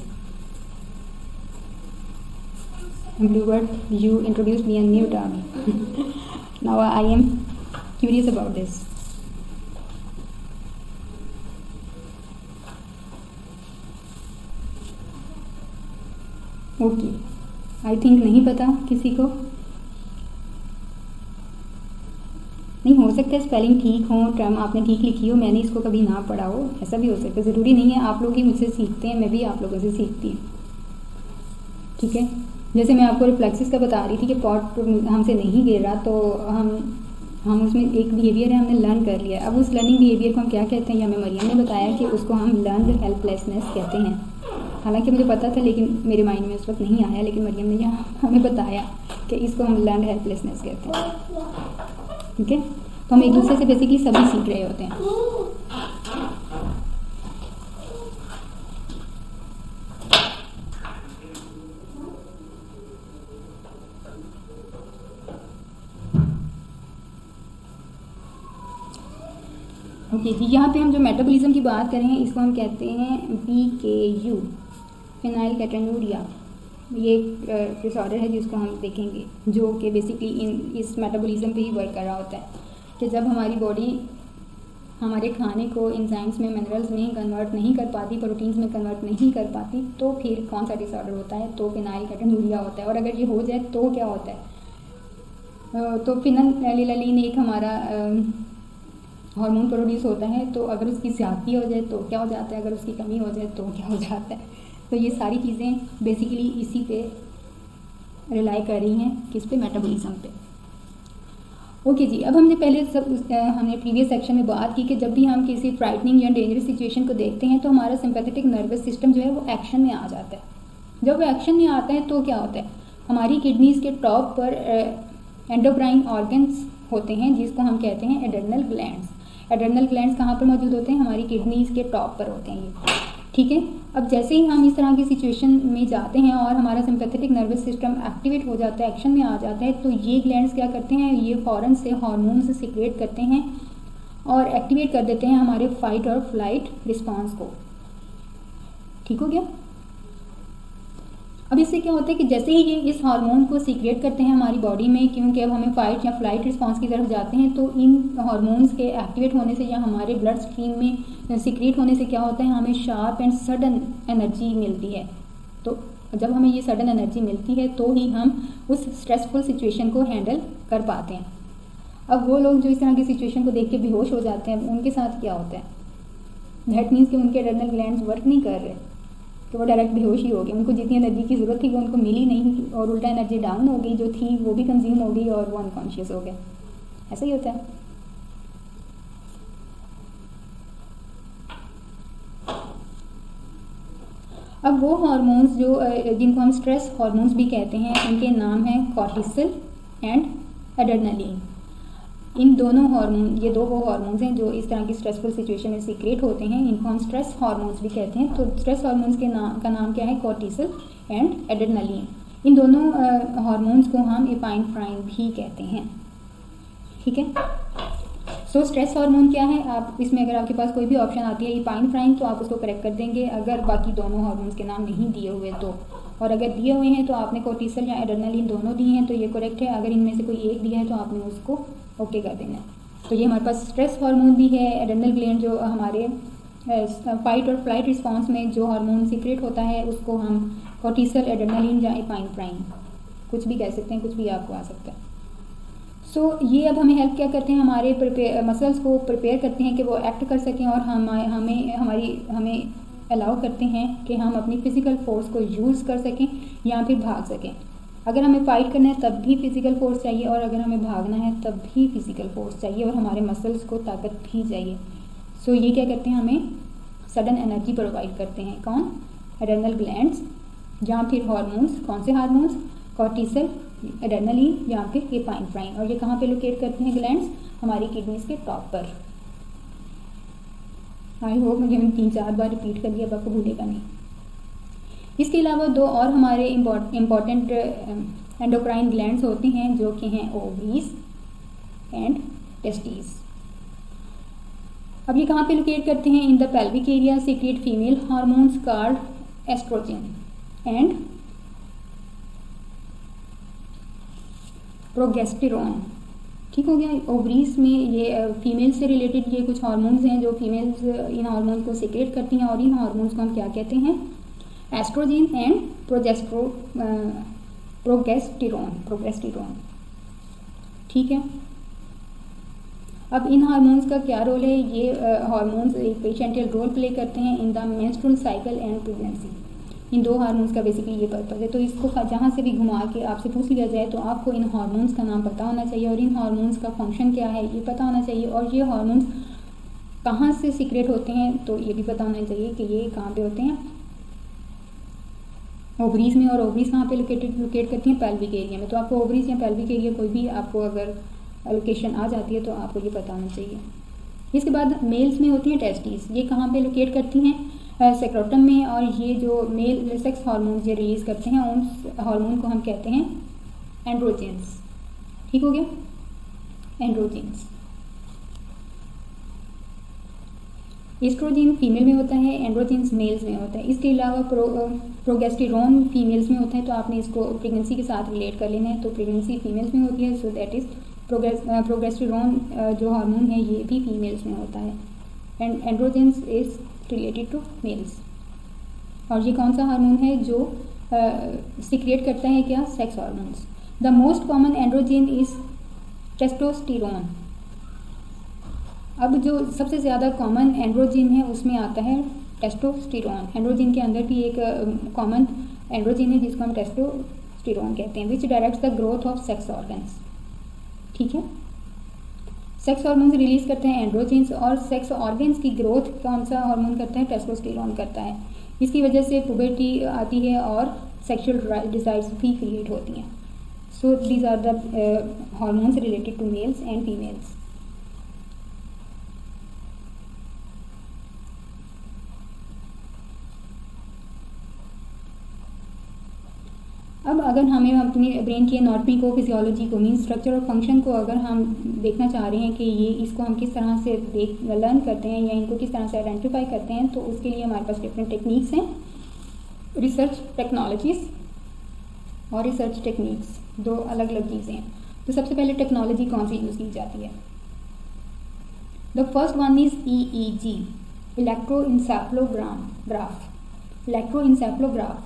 Bluebird, you introduced me a new term. Now I am curious about this. Okay, I think नहीं पता किसी को, नहीं हो सकता है स्पेलिंग ठीक हो, टर्म आपने ठीक लिखी हो, मैंने इसको कभी ना पढ़ा हो, ऐसा भी हो सकता है। ज़रूरी नहीं है, आप लोग ही मुझसे सीखते हैं, मैं भी आप लोगों से सीखती हूँ। ठीक है, जैसे मैं आपको रिफ्लेक्सिस का बता रही थी कि पॉट हमसे नहीं गिर रहा, तो हम उसमें एक बिहेवियर है हमने लर्न कर लिया। अब उस लर्निंग बिहेवियर को हम क्या कहते हैं, या हमें मरियम ने बताया कि उसको हम लर्न हेल्पलेसनेस कहते हैं। हालांकि मुझे पता था लेकिन मेरे माइंड में उस वक्त नहीं आया, लेकिन मरियम ने यहाँ हमें बताया कि इसको हम लर्न हेल्पलेसनेस कहते हैं। ठीक है, तो हम एक दूसरे से बेसिकली सभी सीख रहे होते हैं। ओके जी, यहाँ पे हम जो मेटाबॉलिज्म की बात करें इसको हम कहते हैं PKU, फिनाइल कैटोन्यूरिया। ये एक डिसऑर्डर है जिसको हम देखेंगे, जो कि बेसिकली इस मेटाबॉलिज्म पे ही वर्क कर रहा होता है कि जब हमारी बॉडी हमारे खाने को एंजाइम्स में, मिनरल्स में कन्वर्ट नहीं कर पाती, प्रोटीन्स में कन्वर्ट नहीं कर पाती, तो फिर कौन सा डिसऑर्डर होता है, तो फिनाइल कैटोन्यूरिया होता है। और अगर ये हो जाए तो क्या होता है, तो फिनाइलैलानीन एक हमारा हार्मोन प्रोड्यूस होता है, तो अगर उसकी ज़्यादती हो जाए तो क्या हो जाता है, अगर उसकी कमी हो जाए तो क्या हो जाता है। तो ये सारी चीज़ें बेसिकली इसी पे रिलाई कर रही हैं, किस पे, मेटाबॉलिज्म पे। ओके जी, अब हमने प्रीवियस सेक्शन में बात की कि जब भी हम किसी फ्राइटनिंग या डेंजरस सिचुएशन को देखते हैं तो हमारा सिंपैथेटिक नर्वस सिस्टम जो है वो एक्शन में आ जाता है। जब वो एक्शन में आता है तो क्या होता है, हमारी किडनीज़ के टॉप पर एंडोक्राइन ऑर्गन्स होते हैं जिसको हम कहते हैं एड्रेनल ग्लैंड्स। एड्रेनल ग्लैंड्स कहाँ पर मौजूद होते हैं, हमारी किडनीज़ के टॉप पर होते हैं ये। ठीक है, अब जैसे ही हम इस तरह की सिचुएशन में जाते हैं और हमारा सिंपैथेटिक नर्वस सिस्टम एक्टिवेट हो जाता है, एक्शन में आ जाता है, तो ये ग्लैंड्स क्या करते हैं, ये फ़ौरन से हार्मोन्स सीक्रेट करते हैं और एक्टिवेट कर देते हैं हमारे फाइट और फ्लाइट रिस्पॉन्स को। ठीक हो गया। अब इससे क्या होता है कि जैसे ही ये इस हार्मोन को सीक्रेट करते हैं हमारी बॉडी में, क्योंकि अब हमें फाइट या फ्लाइट रिस्पांस की तरफ जाते हैं, तो इन हार्मोन्स के एक्टिवेट होने से या हमारे ब्लड स्ट्रीम में सीक्रेट होने से क्या होता है, हमें शार्प एंड सडन एनर्जी मिलती है। तो जब हमें ये सडन एनर्जी मिलती है तो ही हम उस स्ट्रेसफुल सिचुएशन को हैंडल कर पाते हैं। अब वो लोग जो इस तरह की सिचुएशन को देख के बेहोश हो जाते हैं, उनके साथ क्या होता है? दैट मीन्स कि उनके एड्रेनल ग्लैंड्स वर्क नहीं कर रहे, तो वो डायरेक्ट बेहोश ही हो गए। उनको जितनी एनर्जी की ज़रूरत थी वो उनको मिली नहीं, और उल्टा एनर्जी डाउन हो गई, जो थी वो भी कंज्यूम हो गई और वो अनकॉन्शियस हो गए। ऐसा ही होता है। अब वो हार्मोन्स जो जिनको हम स्ट्रेस हार्मोन्स भी कहते हैं, उनके नाम हैं कॉर्टिसोल एंड एड्रेनलिन। इन दोनों हार्मोन, ये दो वो हार्मोन्स हैं जो इस तरह की स्ट्रेसफुल सिचुएशन में सीक्रेट होते हैं, इनको हम स्ट्रेस हार्मोन्स भी कहते हैं। तो स्ट्रेस हार्मोन्स के का नाम क्या है? Cortisol and adrenaline. इन दोनों हार्मोन्स को हम एपाइनेफ्राइन भी कहते हैं। ठीक है। सो स्ट्रेस हार्मोन क्या है? आप इसमें अगर आपके पास कोई भी ऑप्शन आती है एपाइनेफ्राइन तो आप उसको करेक्ट कर देंगे, अगर बाकी दोनों हार्मोन्स के नाम नहीं दिए हुए तो। और अगर दिए हुए हैं तो आपने कॉर्टिसोल या एड्रेनलिन दोनों दिए हैं तो ये करेक्ट है। अगर इनमें से कोई एक दिया है तो आपने उसको ओके कर देना है। तो ये हमारे पास स्ट्रेस हार्मोन भी है। एड्रेनल ग्लैंड जो हमारे फाइट और फ्लाइट रिस्पॉन्स में जो हार्मोन सीक्रेट होता है उसको हम कॉर्टिसोल, एड्रेनलिन या एपाइनेफ्राइन कुछ भी कह सकते हैं, कुछ भी आपको आ सकता है। सो ये अब हमें हेल्प क्या करते हैं? हमारे मसल्स को प्रिपेयर करते हैं कि वो एक्ट कर सकें, और हमें अलाउ करते हैं कि हम अपनी फ़िज़िकल फोर्स को यूज़ कर सकें या फिर भाग सकें। अगर हमें फ़ाइट करना है तब भी फ़िज़िकल फोर्स चाहिए, और अगर हमें भागना है तब भी फ़िज़िकल फोर्स चाहिए, और हमारे मसल्स को ताकत भी चाहिए। सो ये क्या करते हैं? हमें सडन एनर्जी प्रोवाइड करते हैं। कौन? एड्रेनल ग्लैंड्स या फिर हार्मोन्स। कौन से हार्मोन्स? कॉर्टिसोल, एड्रेनलिन या फिर एपाइनेफ्राइन। और ये कहाँ पे लोकेट करते हैं ग्लैंड्स? हमारी किडनीज के टॉप पर। आई होप मुझे 3-4 बार रिपीट कर दिया, अब आपको भूलेगा नहीं। इसके अलावा दो और हमारे इम्पॉर्टेंट एंडोक्राइन ग्लैंड्स होते हैं जो कि हैं ओवरीज एंड टेस्टिस। अब ये कहाँ पे लोकेट करते हैं? In the pelvic area secrete female hormones called estrogen and progesterone. ठीक हो गया। ओवरीज में ये फीमेल से रिलेटेड ये कुछ हार्मोन्स हैं जो फीमेल्स इन हार्मोन्स को सीक्रेट करती हैं, और इन हार्मोन्स को हम क्या कहते हैं? Estrogen and progesterone. ठीक है। अब इन हार्मोन्स का क्या रोल है? ये हार्मोन्स एक पेशेंटियल रोल प्ले करते हैं in the menstrual cycle and pregnancy. इन दो हार्मोन्स का बेसिकली ये पर्पज़ है। तो इसको जहाँ से भी घुमा के आपसे पूछ लिया जाए तो आपको इन हार्मोन्स का नाम पता होना चाहिए, और इन हार्मोन्स का फंक्शन क्या है ये पता होना चाहिए, और ये हार्मोन्स कहाँ से सीक्रेट होते हैं तो ये भी पता होना चाहिए कि ये कहाँ पे होते हैं? ओवरीज में। और ओवरीज कहाँ पे लोकेट करती हैं? पेल्विक एरिया में। तो आपको ओवरीज या पेल्विक एरिया कोई भी आपको अगर लोकेशन आ जाती है तो आपको ये पता होना चाहिए। इसके बाद मेल्स में होती हैं टेस्टिस। ये कहाँ पे लोकेट करती हैं? सेक्रोटम में। और ये जो मेल सेक्स हार्मोन्स ये रिलीज़ करते हैं उन हार्मोन को हम कहते हैं एंड्रोजेंस। ठीक हो गया? एंड्रोजेंस। एस्ट्रोजन फीमेल में होता है, एंड्रोजेंस मेल्स में होता है। इसके अलावा प्रोगेस्टेरोन फीमेल्स में होता है, तो आपने इसको प्रेगनेंसी के साथ रिलेट कर लेना है। तो प्रेगनेंसी फीमेल्स में होती है, सो दैट इज़ प्रोगेस्टेरोन जो हार्मोन है ये भी फीमेल्स में होता है, and androgens is related to males. और ये कौन सा हार्मोन है जो सीक्रेट करता है क्या? Sex hormones. The most common androgen is testosterone. अब जो सबसे ज़्यादा कॉमन एंड्रोजन है उसमें आता है टेस्टोस्टेरोन। एंड्रोजन के अंदर भी एक कॉमन एंड्रोजन है जिसको हम टेस्टोस्टेरोन कहते हैं, which directs the growth of sex organs. ठीक है। सेक्स हार्मोन्स रिलीज करते हैं एंड्रोजेंस, और सेक्स ऑर्गन्स की ग्रोथ कौन सा हार्मोन करता है? टेस्टोस्टेरोन करता है। इसकी वजह से पुबर्टी आती है और सेक्सुअल डिजायर्स भी क्रिएट होती हैं। So these are the hormones related to males and females. अब अगर हमें अपनी ब्रेन की एनाटॉमी को, फिजियोलॉजी को, मीन स्ट्रक्चर और फंक्शन को अगर हम देखना चाह रहे हैं कि ये इसको हम किस तरह से लर्न करते हैं या इनको किस तरह से आइडेंटिफाई करते हैं, तो उसके लिए हमारे पास डिफरेंट टेक्निक्स हैं। रिसर्च टेक्नोलॉजीज़ और रिसर्च टेक्निक्स दो अलग अलग चीज़ें हैं। तो सबसे पहले टेक्नोलॉजी कौन सी यूज़ की जाती है? The first one is EEG, इलेक्ट्रोइंसेफ्लोग्राफ।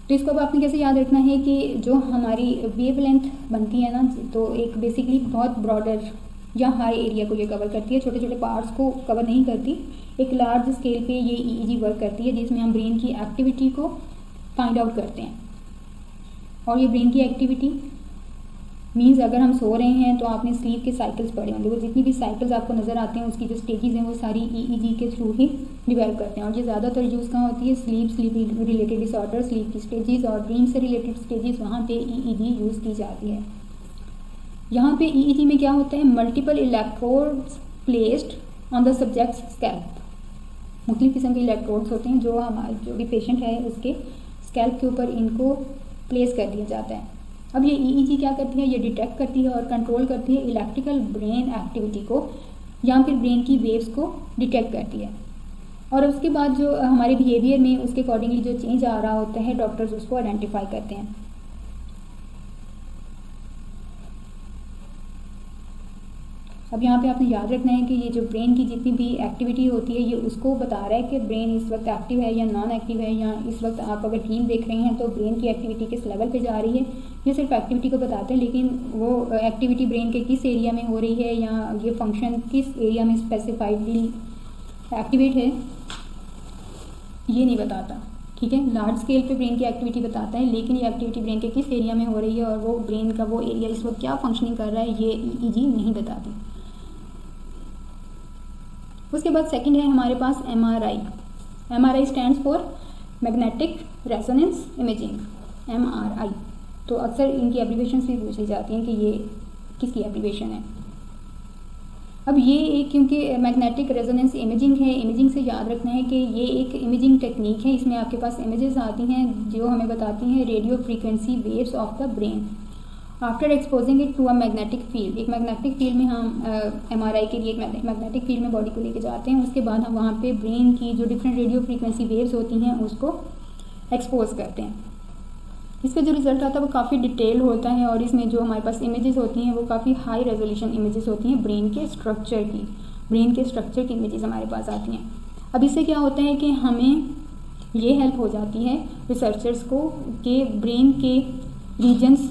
तो इसको अब आपने कैसे याद रखना है कि जो हमारी वेवलेंथ बनती है ना, तो एक बेसिकली बहुत ब्रॉडर या हाई एरिया को ये कवर करती है, छोटे छोटे पार्ट्स को कवर नहीं करती। एक लार्ज स्केल पे ये ईईजी वर्क करती है, जिसमें हम ब्रेन की एक्टिविटी को फाइंड आउट करते हैं। और ये ब्रेन की एक्टिविटी मीन्स अगर हम सो रहे हैं तो आपने स्लीप के साइकिल्स पढ़े होंगे, वो जितनी भी साइकिल्स आपको नज़र आते हैं उसकी जो स्टेजेस हैं वो सारी ईईजी के थ्रू ही डिवेल्प करते हैं। और ये ज़्यादातर यूज़ कहाँ होती है, स्लीप रिलेटेड डिसऑर्डर, स्लीप की स्टेजेस और ड्रीम से रिलेटेड स्टेजेस, वहाँ पे ईईजी यूज़ की जाती है। यहाँ पे ईईजी में क्या होता है, multiple electrodes placed on the subjects scalp. मुख्तलिफ किस्म के इलेक्ट्रोड्स होते हैं जो हमारे जो भी पेशेंट है उसके स्कैल्प के ऊपर इनको प्लेस कर दिया जाता है। अब ये ईईजी क्या करती है, ये डिटेक्ट करती है और कंट्रोल करती है इलेक्ट्रिकल ब्रेन एक्टिविटी को या फिर ब्रेन की वेव्स को डिटेक्ट करती है। और उसके बाद जो हमारे बिहेवियर में उसके अकॉर्डिंगली जो चेंज आ रहा होता है, डॉक्टर्स उसको आइडेंटिफाई करते हैं। अब यहाँ पे आपने याद रखना है कि ये जो ब्रेन की जितनी भी एक्टिविटी होती है ये उसको बता रहा है कि ब्रेन इस वक्त एक्टिव है या नॉन एक्टिव है, या इस वक्त आप अगर ड्रीम देख रहे हैं तो ब्रेन की एक्टिविटी किस लेवल पे जा रही है। ये सिर्फ एक्टिविटी को बताते हैं, लेकिन वो एक्टिविटी ब्रेन के किस एरिया में हो रही है या ये फंक्शन किस एरिया में स्पेसिफाइडली एक्टिवेट है ये नहीं बताता। ठीक है, लार्ज स्केल पे ब्रेन की एक्टिविटी बताता है, लेकिन ये एक्टिविटी ब्रेन के किस एरिया में हो रही है और वो ब्रेन का वो एरिया इस वक्त क्या फंक्शनिंग कर रहा है ये ईईजी नहीं बताती। उसके बाद सेकंड है हमारे पास MRI. MRI stands for magnetic resonance imaging, MRI. तो अक्सर इनकी एब्रीवेशंस भी पूछी जाती हैं कि ये किसकी एब्रीवेशन है। अब ये एक क्योंकि मैग्नेटिक रेजोनेंस इमेजिंग है, इमेजिंग से याद रखना है कि ये एक इमेजिंग टेक्निक है। इसमें आपके पास इमेजेस आती हैं जो हमें बताती हैं radio frequency waves of the brain after exposing it to a magnetic field. एक मैग्नेटिक फील्ड में हम एमआरआई के लिए एक मैग्नेटिक फील्ड में बॉडी को लेके जाते हैं, उसके बाद हम वहाँ पे ब्रेन की जो डिफरेंट रेडियो फ्रीक्वेंसी वेव्स होती हैं उसको एक्सपोज करते हैं। इसका जो रिज़ल्ट आता है वो काफ़ी डिटेल होता है और इसमें जो हमारे पास इमेजेस होती हैं वो काफ़ी हाई रेजोल्यूशन इमेजेस होती हैं ब्रेन के स्ट्रक्चर की इमेजेस हमारे पास आती हैं। अब इससे क्या होता है कि हमें ये हेल्प हो जाती है रिसर्चर्स को कि ब्रेन के रीजन्स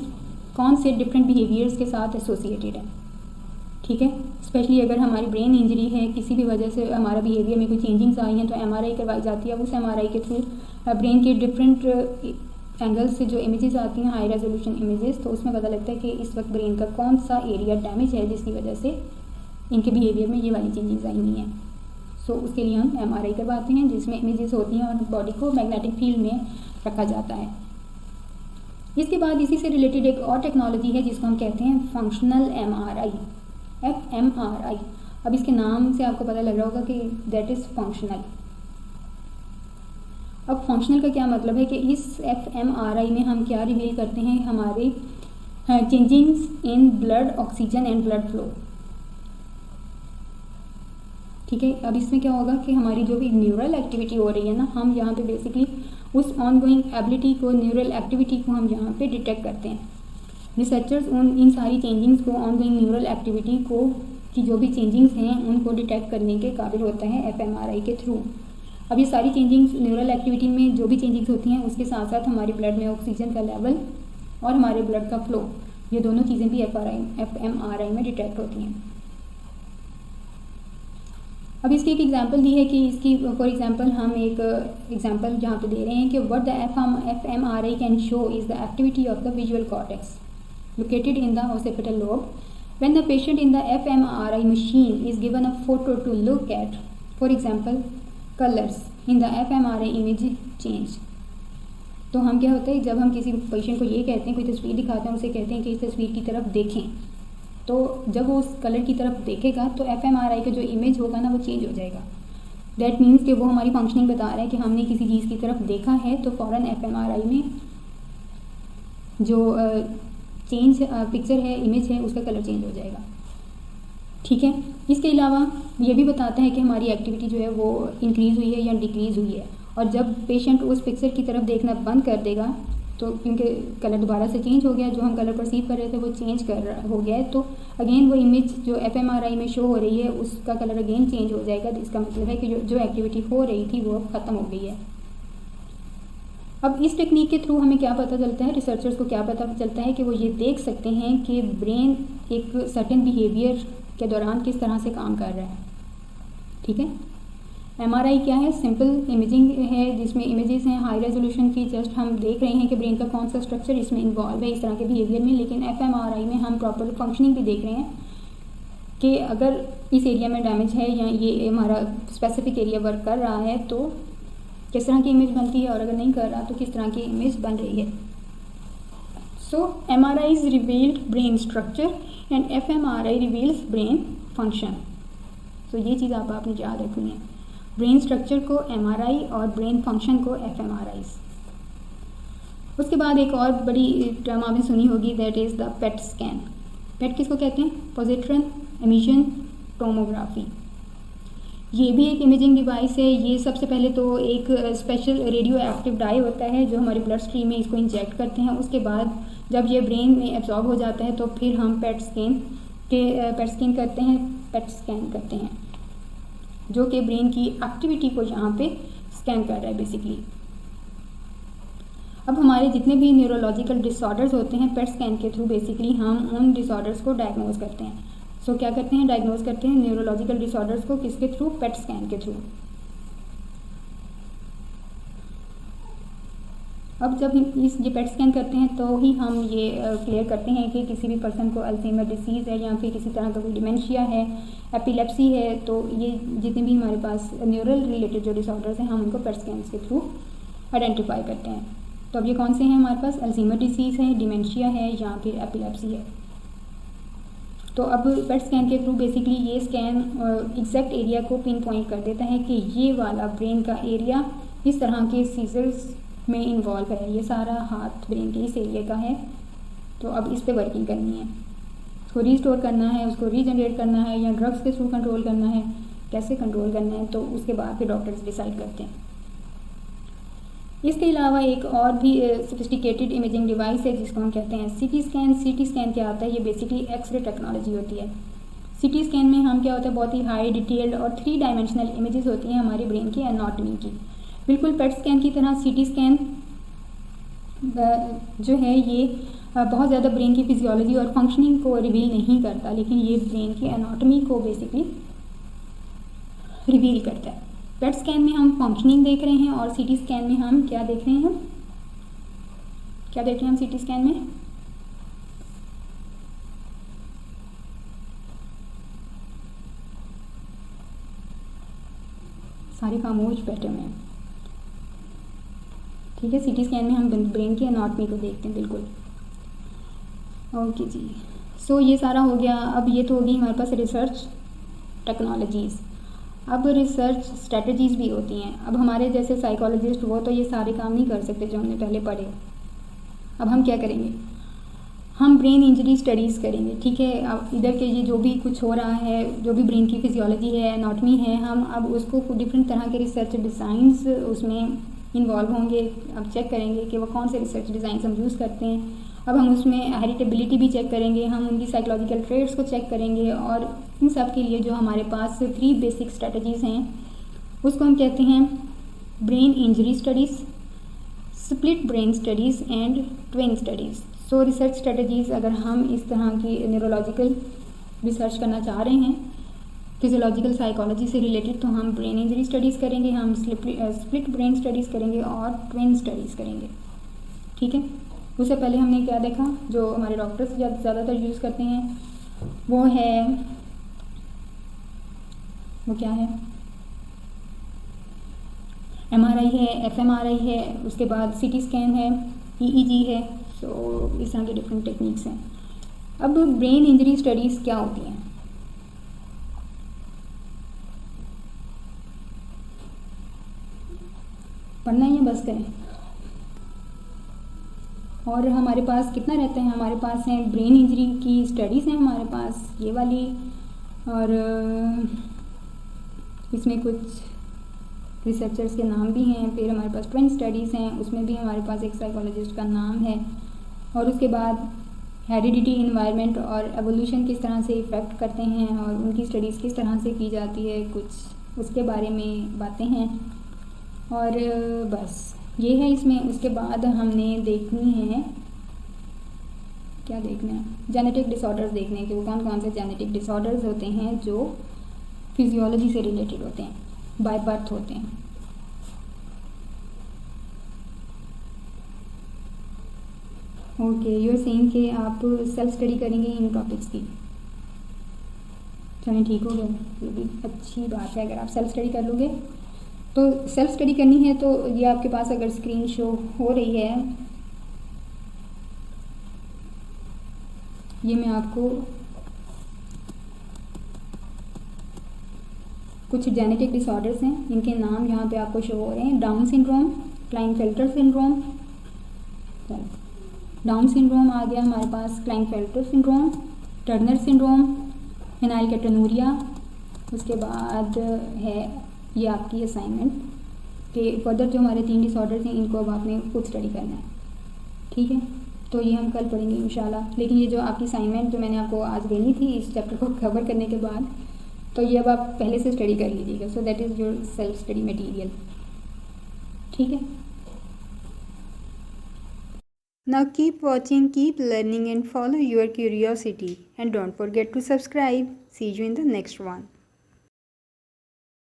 कौन से डिफरेंट बिहेवियर्स के साथ एसोसिएटेड है। ठीक है, स्पेशली अगर हमारी ब्रेन इंजरी है, किसी भी वजह से हमारा बिहेवियर में कोई चेंजिंग्स आई हैं तो एमआरआई करवाई जाती है। उस एमआरआई के थ्रू ब्रेन के डिफरेंट एंगल्स से जो इमेजेस आती हैं हाई रेजोल्यूशन इमेजेस, तो उसमें पता लगता है कि इस वक्त ब्रेन का कौन सा एरिया डैमेज है जिसकी वजह से इनके बिहेवियर में ये वाली चेंजेस आई हुई हैं। सो उसके लिए हम एमआरआई करवाते हैं जिसमें इमेजेस होती हैं और बॉडी को मैग्नेटिक फील्ड में रखा जाता है। इसके बाद इसी से रिलेटेड एक और टेक्नोलॉजी है जिसको हम कहते हैं फंक्शनल एमआरआई, एफएमआरआई। अब इसके नाम से आपको पता लग रहा होगा कि दैट इज़ फंक्शनल। अब फंक्शनल का क्या मतलब है कि इस एफएमआरआई में हम क्या रिवील करते हैं, हमारे changings in blood oxygen and blood flow. ठीक है, अब इसमें क्या होगा कि हमारी जो भी न्यूरल एक्टिविटी हो रही है ना, हम यहाँ पे बेसिकली उस ऑनगोइंग एबिलिटी को, न्यूरल एक्टिविटी को हम यहाँ पे डिटेक्ट करते हैं। रिसर्चर्स इन सारी चेंजिंग्स को, ऑनगोइंग न्यूरल एक्टिविटी को की जो भी चेंजिंग्स हैं उनको डिटेक्ट करने के काबिल होता है एफएमआरआई के थ्रू। अब ये सारी चेंजिंग्स न्यूरल एक्टिविटी में जो भी चेंजिंग्स होती हैं उसके साथ साथ हमारे ब्लड में ऑक्सीजन का लेवल और हमारे ब्लड का फ्लो, ये दोनों चीज़ें भी एफएमआरआई में डिटेक्ट होती हैं। अब इसकी एक एग्जांपल दी है कि इसकी फॉर एग्जांपल हम एक एग्जांपल जहाँ पे दे रहे हैं कि what the fMRI can show is the activity of the visual cortex located in the occipital lobe. When the patient in the fMRI machine is given a photo to look at, for example, colors in the fMRI image change. तो हम क्या होता है जब हम किसी patient को ये कहते हैं, कोई तस्वीर दिखाते हैं, उसे कहते हैं कि इस तस्वीर की तरफ देखें, तो जब वो उस कलर की तरफ देखेगा तो एफएमआरआई का जो इमेज होगा ना वो चेंज हो जाएगा। दैट मीन्स कि वो हमारी फंक्शनिंग बता रहा है कि हमने किसी चीज़ की तरफ देखा है तो फ़ौरन एफएमआरआई में जो चेंज पिक्चर है, इमेज है, उसका कलर चेंज हो जाएगा। ठीक है, इसके अलावा ये भी बताता है कि हमारी एक्टिविटी जो है वो इंक्रीज़ हुई है या डिक्रीज़ हुई है। और जब पेशेंट उस पिक्चर की तरफ देखना बंद कर देगा तो क्योंकि कलर दोबारा से चेंज हो गया, जो हम कलर परसीव कर रहे थे वो चेंज हो गया है, तो अगेन वो इमेज जो एफएमआरआई में शो हो रही है उसका कलर अगेन चेंज हो जाएगा। इसका मतलब है कि जो एक्टिविटी हो रही थी वो अब ख़त्म हो गई है। अब इस टेक्निक के थ्रू हमें क्या पता चलता है, रिसर्चर्स को क्या पता चलता है कि वो ये देख सकते हैं कि ब्रेन एक सर्टेन बिहेवियर के दौरान किस तरह से काम कर रहा है। ठीक है, MRI क्या है, सिंपल इमेजिंग है जिसमें इमेजेस हैं हाई रेजोल्यूशन की, जस्ट हम देख रहे हैं कि ब्रेन का कौन सा स्ट्रक्चर इसमें इन्वॉल्व है इस तरह के बिहेवियर में। लेकिन fMRI में हम प्रॉपर फंक्शनिंग भी देख रहे हैं कि अगर इस एरिया में डैमेज है या ये हमारा स्पेसिफिक एरिया वर्क कर रहा है तो किस तरह की इमेज बनती है, और अगर नहीं कर रहा तो किस तरह की इमेज बन रही है। सो MRIs revealed brain structure and fMRI reveals brain function. तो ये चीज़ आपने याद रखनी है, ब्रेन स्ट्रक्चर को MRI और ब्रेन फंक्शन को fMRIs। उसके बाद एक और बड़ी टर्म आपने सुनी होगी, that is the PET scan. PET किसको कहते हैं, पोजिट्रॉन एमिशन टोमोग्राफी। ये भी एक इमेजिंग डिवाइस है। ये सबसे पहले तो एक स्पेशल रेडियो एक्टिव डाई होता है जो हमारे ब्लड स्ट्रीम में इसको इंजेक्ट करते हैं। उसके बाद जब ये ब्रेन में एब्जॉर्ब हो जाता है तो फिर हम पेट स्कैन करते हैं जो कि ब्रेन की एक्टिविटी को यहाँ पे स्कैन कर रहा है बेसिकली। अब हमारे जितने भी न्यूरोलॉजिकल डिसऑर्डर्स होते हैं पेट स्कैन के थ्रू बेसिकली हम उन डिसऑर्डर्स को डायग्नोज करते हैं। सो क्या करते हैं, डायग्नोज करते हैं न्यूरोलॉजिकल डिसऑर्डर्स को किसके थ्रू, पेट स्कैन के थ्रू। अब जब ये पेट स्कैन करते हैं तो ही हम ये क्लियर करते हैं कि किसी भी पर्सन को अल्जाइमर डिसीज़ है या फिर किसी तरह का कोई डिमेंशिया है, एपिलेप्सी है। तो ये जितने भी हमारे पास न्यूरल रिलेटेड जो डिसऑर्डर्स हैं हम उनको पेट स्कैन के थ्रू आइडेंटिफाई करते हैं। तो अब ये कौन से हैं हमारे पास, अल्जाइमर डिसीज़ है, डिमेंशिया है या फिर एपिलेप्सी है। तो अब पेट स्कैन के थ्रू बेसिकली ये स्कैन एग्जैक्ट एरिया को पिन पॉइंट कर देता है कि ये वाला ब्रेन का एरिया इस तरह के सीजर्स में इन्वॉल्व है, ये सारा हाथ ब्रेन के इस एरिया का है। तो अब इस पे वर्किंग करनी है, उसको रीस्टोर करना है, उसको रीजनरेट करना है या ड्रग्स के थ्रू कंट्रोल करना है, कैसे कंट्रोल करना है, तो उसके बाद फिर डॉक्टर्स डिसाइड करते हैं। इसके अलावा एक और भी सोफिस्टिकेटेड इमेजिंग डिवाइस है जिसको हम कहते हैं CT स्कैन। CT स्कैन क्या होता है, ये बेसिकली एक्सरे टेक्नोलॉजी होती है। CT स्कैन में हम क्या होता है, बहुत ही हाई डिटेल्ड और 3 डायमेंशनल इमेजेस होती हैं हमारे ब्रेन की एनाटॉमी की। बिल्कुल पेट स्कैन की तरह CT स्कैन जो है ये बहुत ज़्यादा ब्रेन की फिजियोलॉजी और फंक्शनिंग को रिवील नहीं करता, लेकिन ये ब्रेन की एनाटॉमी को बेसिकली रिवील करता है। पेट स्कैन में हम फंक्शनिंग देख रहे हैं और CT स्कैन में हम क्या देख रहे हैं, क्या देख रहे हैं हम CT स्कैन में, सारे खामोश बैठे हुए हैं। ठीक है, CT स्कैन में हम ब्रेन की एनाटॉमी को देखते हैं बिल्कुल। ओके जी, सो ये सारा हो गया। अब ये तो होगी हमारे पास रिसर्च टेक्नोलॉजीज़। अब रिसर्च स्ट्रेटजीज़ भी होती हैं। अब हमारे जैसे साइकोलॉजिस्ट वो तो ये सारे काम नहीं कर सकते जो हमने पहले पढ़े। अब हम क्या करेंगे, हम ब्रेन इंजरी स्टडीज़ करेंगे। ठीक है, अब इधर के ये जो भी कुछ हो रहा है, जो भी ब्रेन की फिजियोलॉजी है, एनाटॉमी है, हम अब उसको डिफरेंट तरह के रिसर्च डिज़ाइंस उसमें इन्वॉल्व होंगे। अब चेक करेंगे कि वो कौन से रिसर्च डिज़ाइन हम यूज़ करते हैं। अब हम उसमें हेरिटेबिलिटी भी चेक करेंगे, हम उनकी साइकोलॉजिकल ट्रेड्स को चेक करेंगे, और इन सब के लिए जो हमारे पास 3 बेसिक स्ट्रेटजीज़ हैं उसको हम कहते हैं brain injury studies, split brain studies and twin studies. So research strategies, अगर हम इस तरह की न्यूरोलॉजिकल रिसर्च करना चाह रहे हैं फिजियोलॉजिकल साइकोलॉजी से रिलेटेड, तो हम ब्रेन इंजरी स्टडीज़ करेंगे, हम स्प्लिट ब्रेन स्टडीज़ करेंगे और ट्विन स्टडीज़ करेंगे। ठीक है, उससे पहले हमने क्या देखा, जो हमारे डॉक्टर्स ज़्यादातर यूज़ करते हैं वो क्या है, MRI है, fMRI है, उसके बाद CT स्कैन है, EEG है। सो इस तरह के डिफरेंट टेक्निक्स हैं। अब ब्रेन इंजरी स्टडीज़ क्या होती हैं, पढ़ना ही है बस करें। और हमारे पास कितना रहता है, हमारे पास हैं ब्रेन इंजरी की स्टडीज़ हैं हमारे पास ये वाली, और इसमें कुछ रिसर्चर्स के नाम भी हैं। फिर हमारे पास ट्विन स्टडीज़ हैं, उसमें भी हमारे पास एक साइकोलॉजिस्ट का नाम है। और उसके बाद हेरिडिटी, इन्वायरमेंट और एवोल्यूशन किस तरह से इफ़ेक्ट करते हैं और उनकी स्टडीज़ किस तरह से की जाती है, कुछ उसके बारे में बातें हैं। और बस ये है इसमें। उसके बाद हमने देखनी है क्या देखना है, जेनेटिक डिसऑर्डर्स देखने हैं कि वो कौन कौन से जेनेटिक डिसऑर्डर्स होते हैं जो फिजियोलॉजी से रिलेटेड होते हैं, बाय बर्थ होते हैं। ओके, यू आर सेइंग कि आप सेल्फ स्टडी करेंगे इन टॉपिक्स की। चलें ठीक हो गया, ये भी अच्छी बात है। अगर आप सेल्फ स्टडी कर लोगे तो सेल्फ स्टडी करनी है तो ये आपके पास अगर स्क्रीन शो हो रही है, ये मैं आपको कुछ जेनेटिक डिसऑर्डर्स हैं, इनके नाम यहाँ पे आपको शो हो रहे हैं। Down syndrome, Klinefelter syndrome, Down syndrome आ गया हमारे पास, Klinefelter syndrome, Turner syndrome, phenylketonuria. उसके बाद है ये आपकी असाइनमेंट कि फर्दर जो हमारे 3 डिसऑर्डर्स हैं इनको अब आपने खुद स्टडी करना है, ठीक है। तो ये हम कल पढ़ेंगे इंशाल्लाह। लेकिन ये जो आपकी असाइनमेंट जो मैंने आपको आज देनी थी इस चैप्टर को कवर करने के बाद, तो ये अब आप पहले से स्टडी कर लीजिएगा। So that is your self study material, ठीक है। Now keep watching, keep learning and follow your curiosity, and don't forget to subscribe. See you in the next one.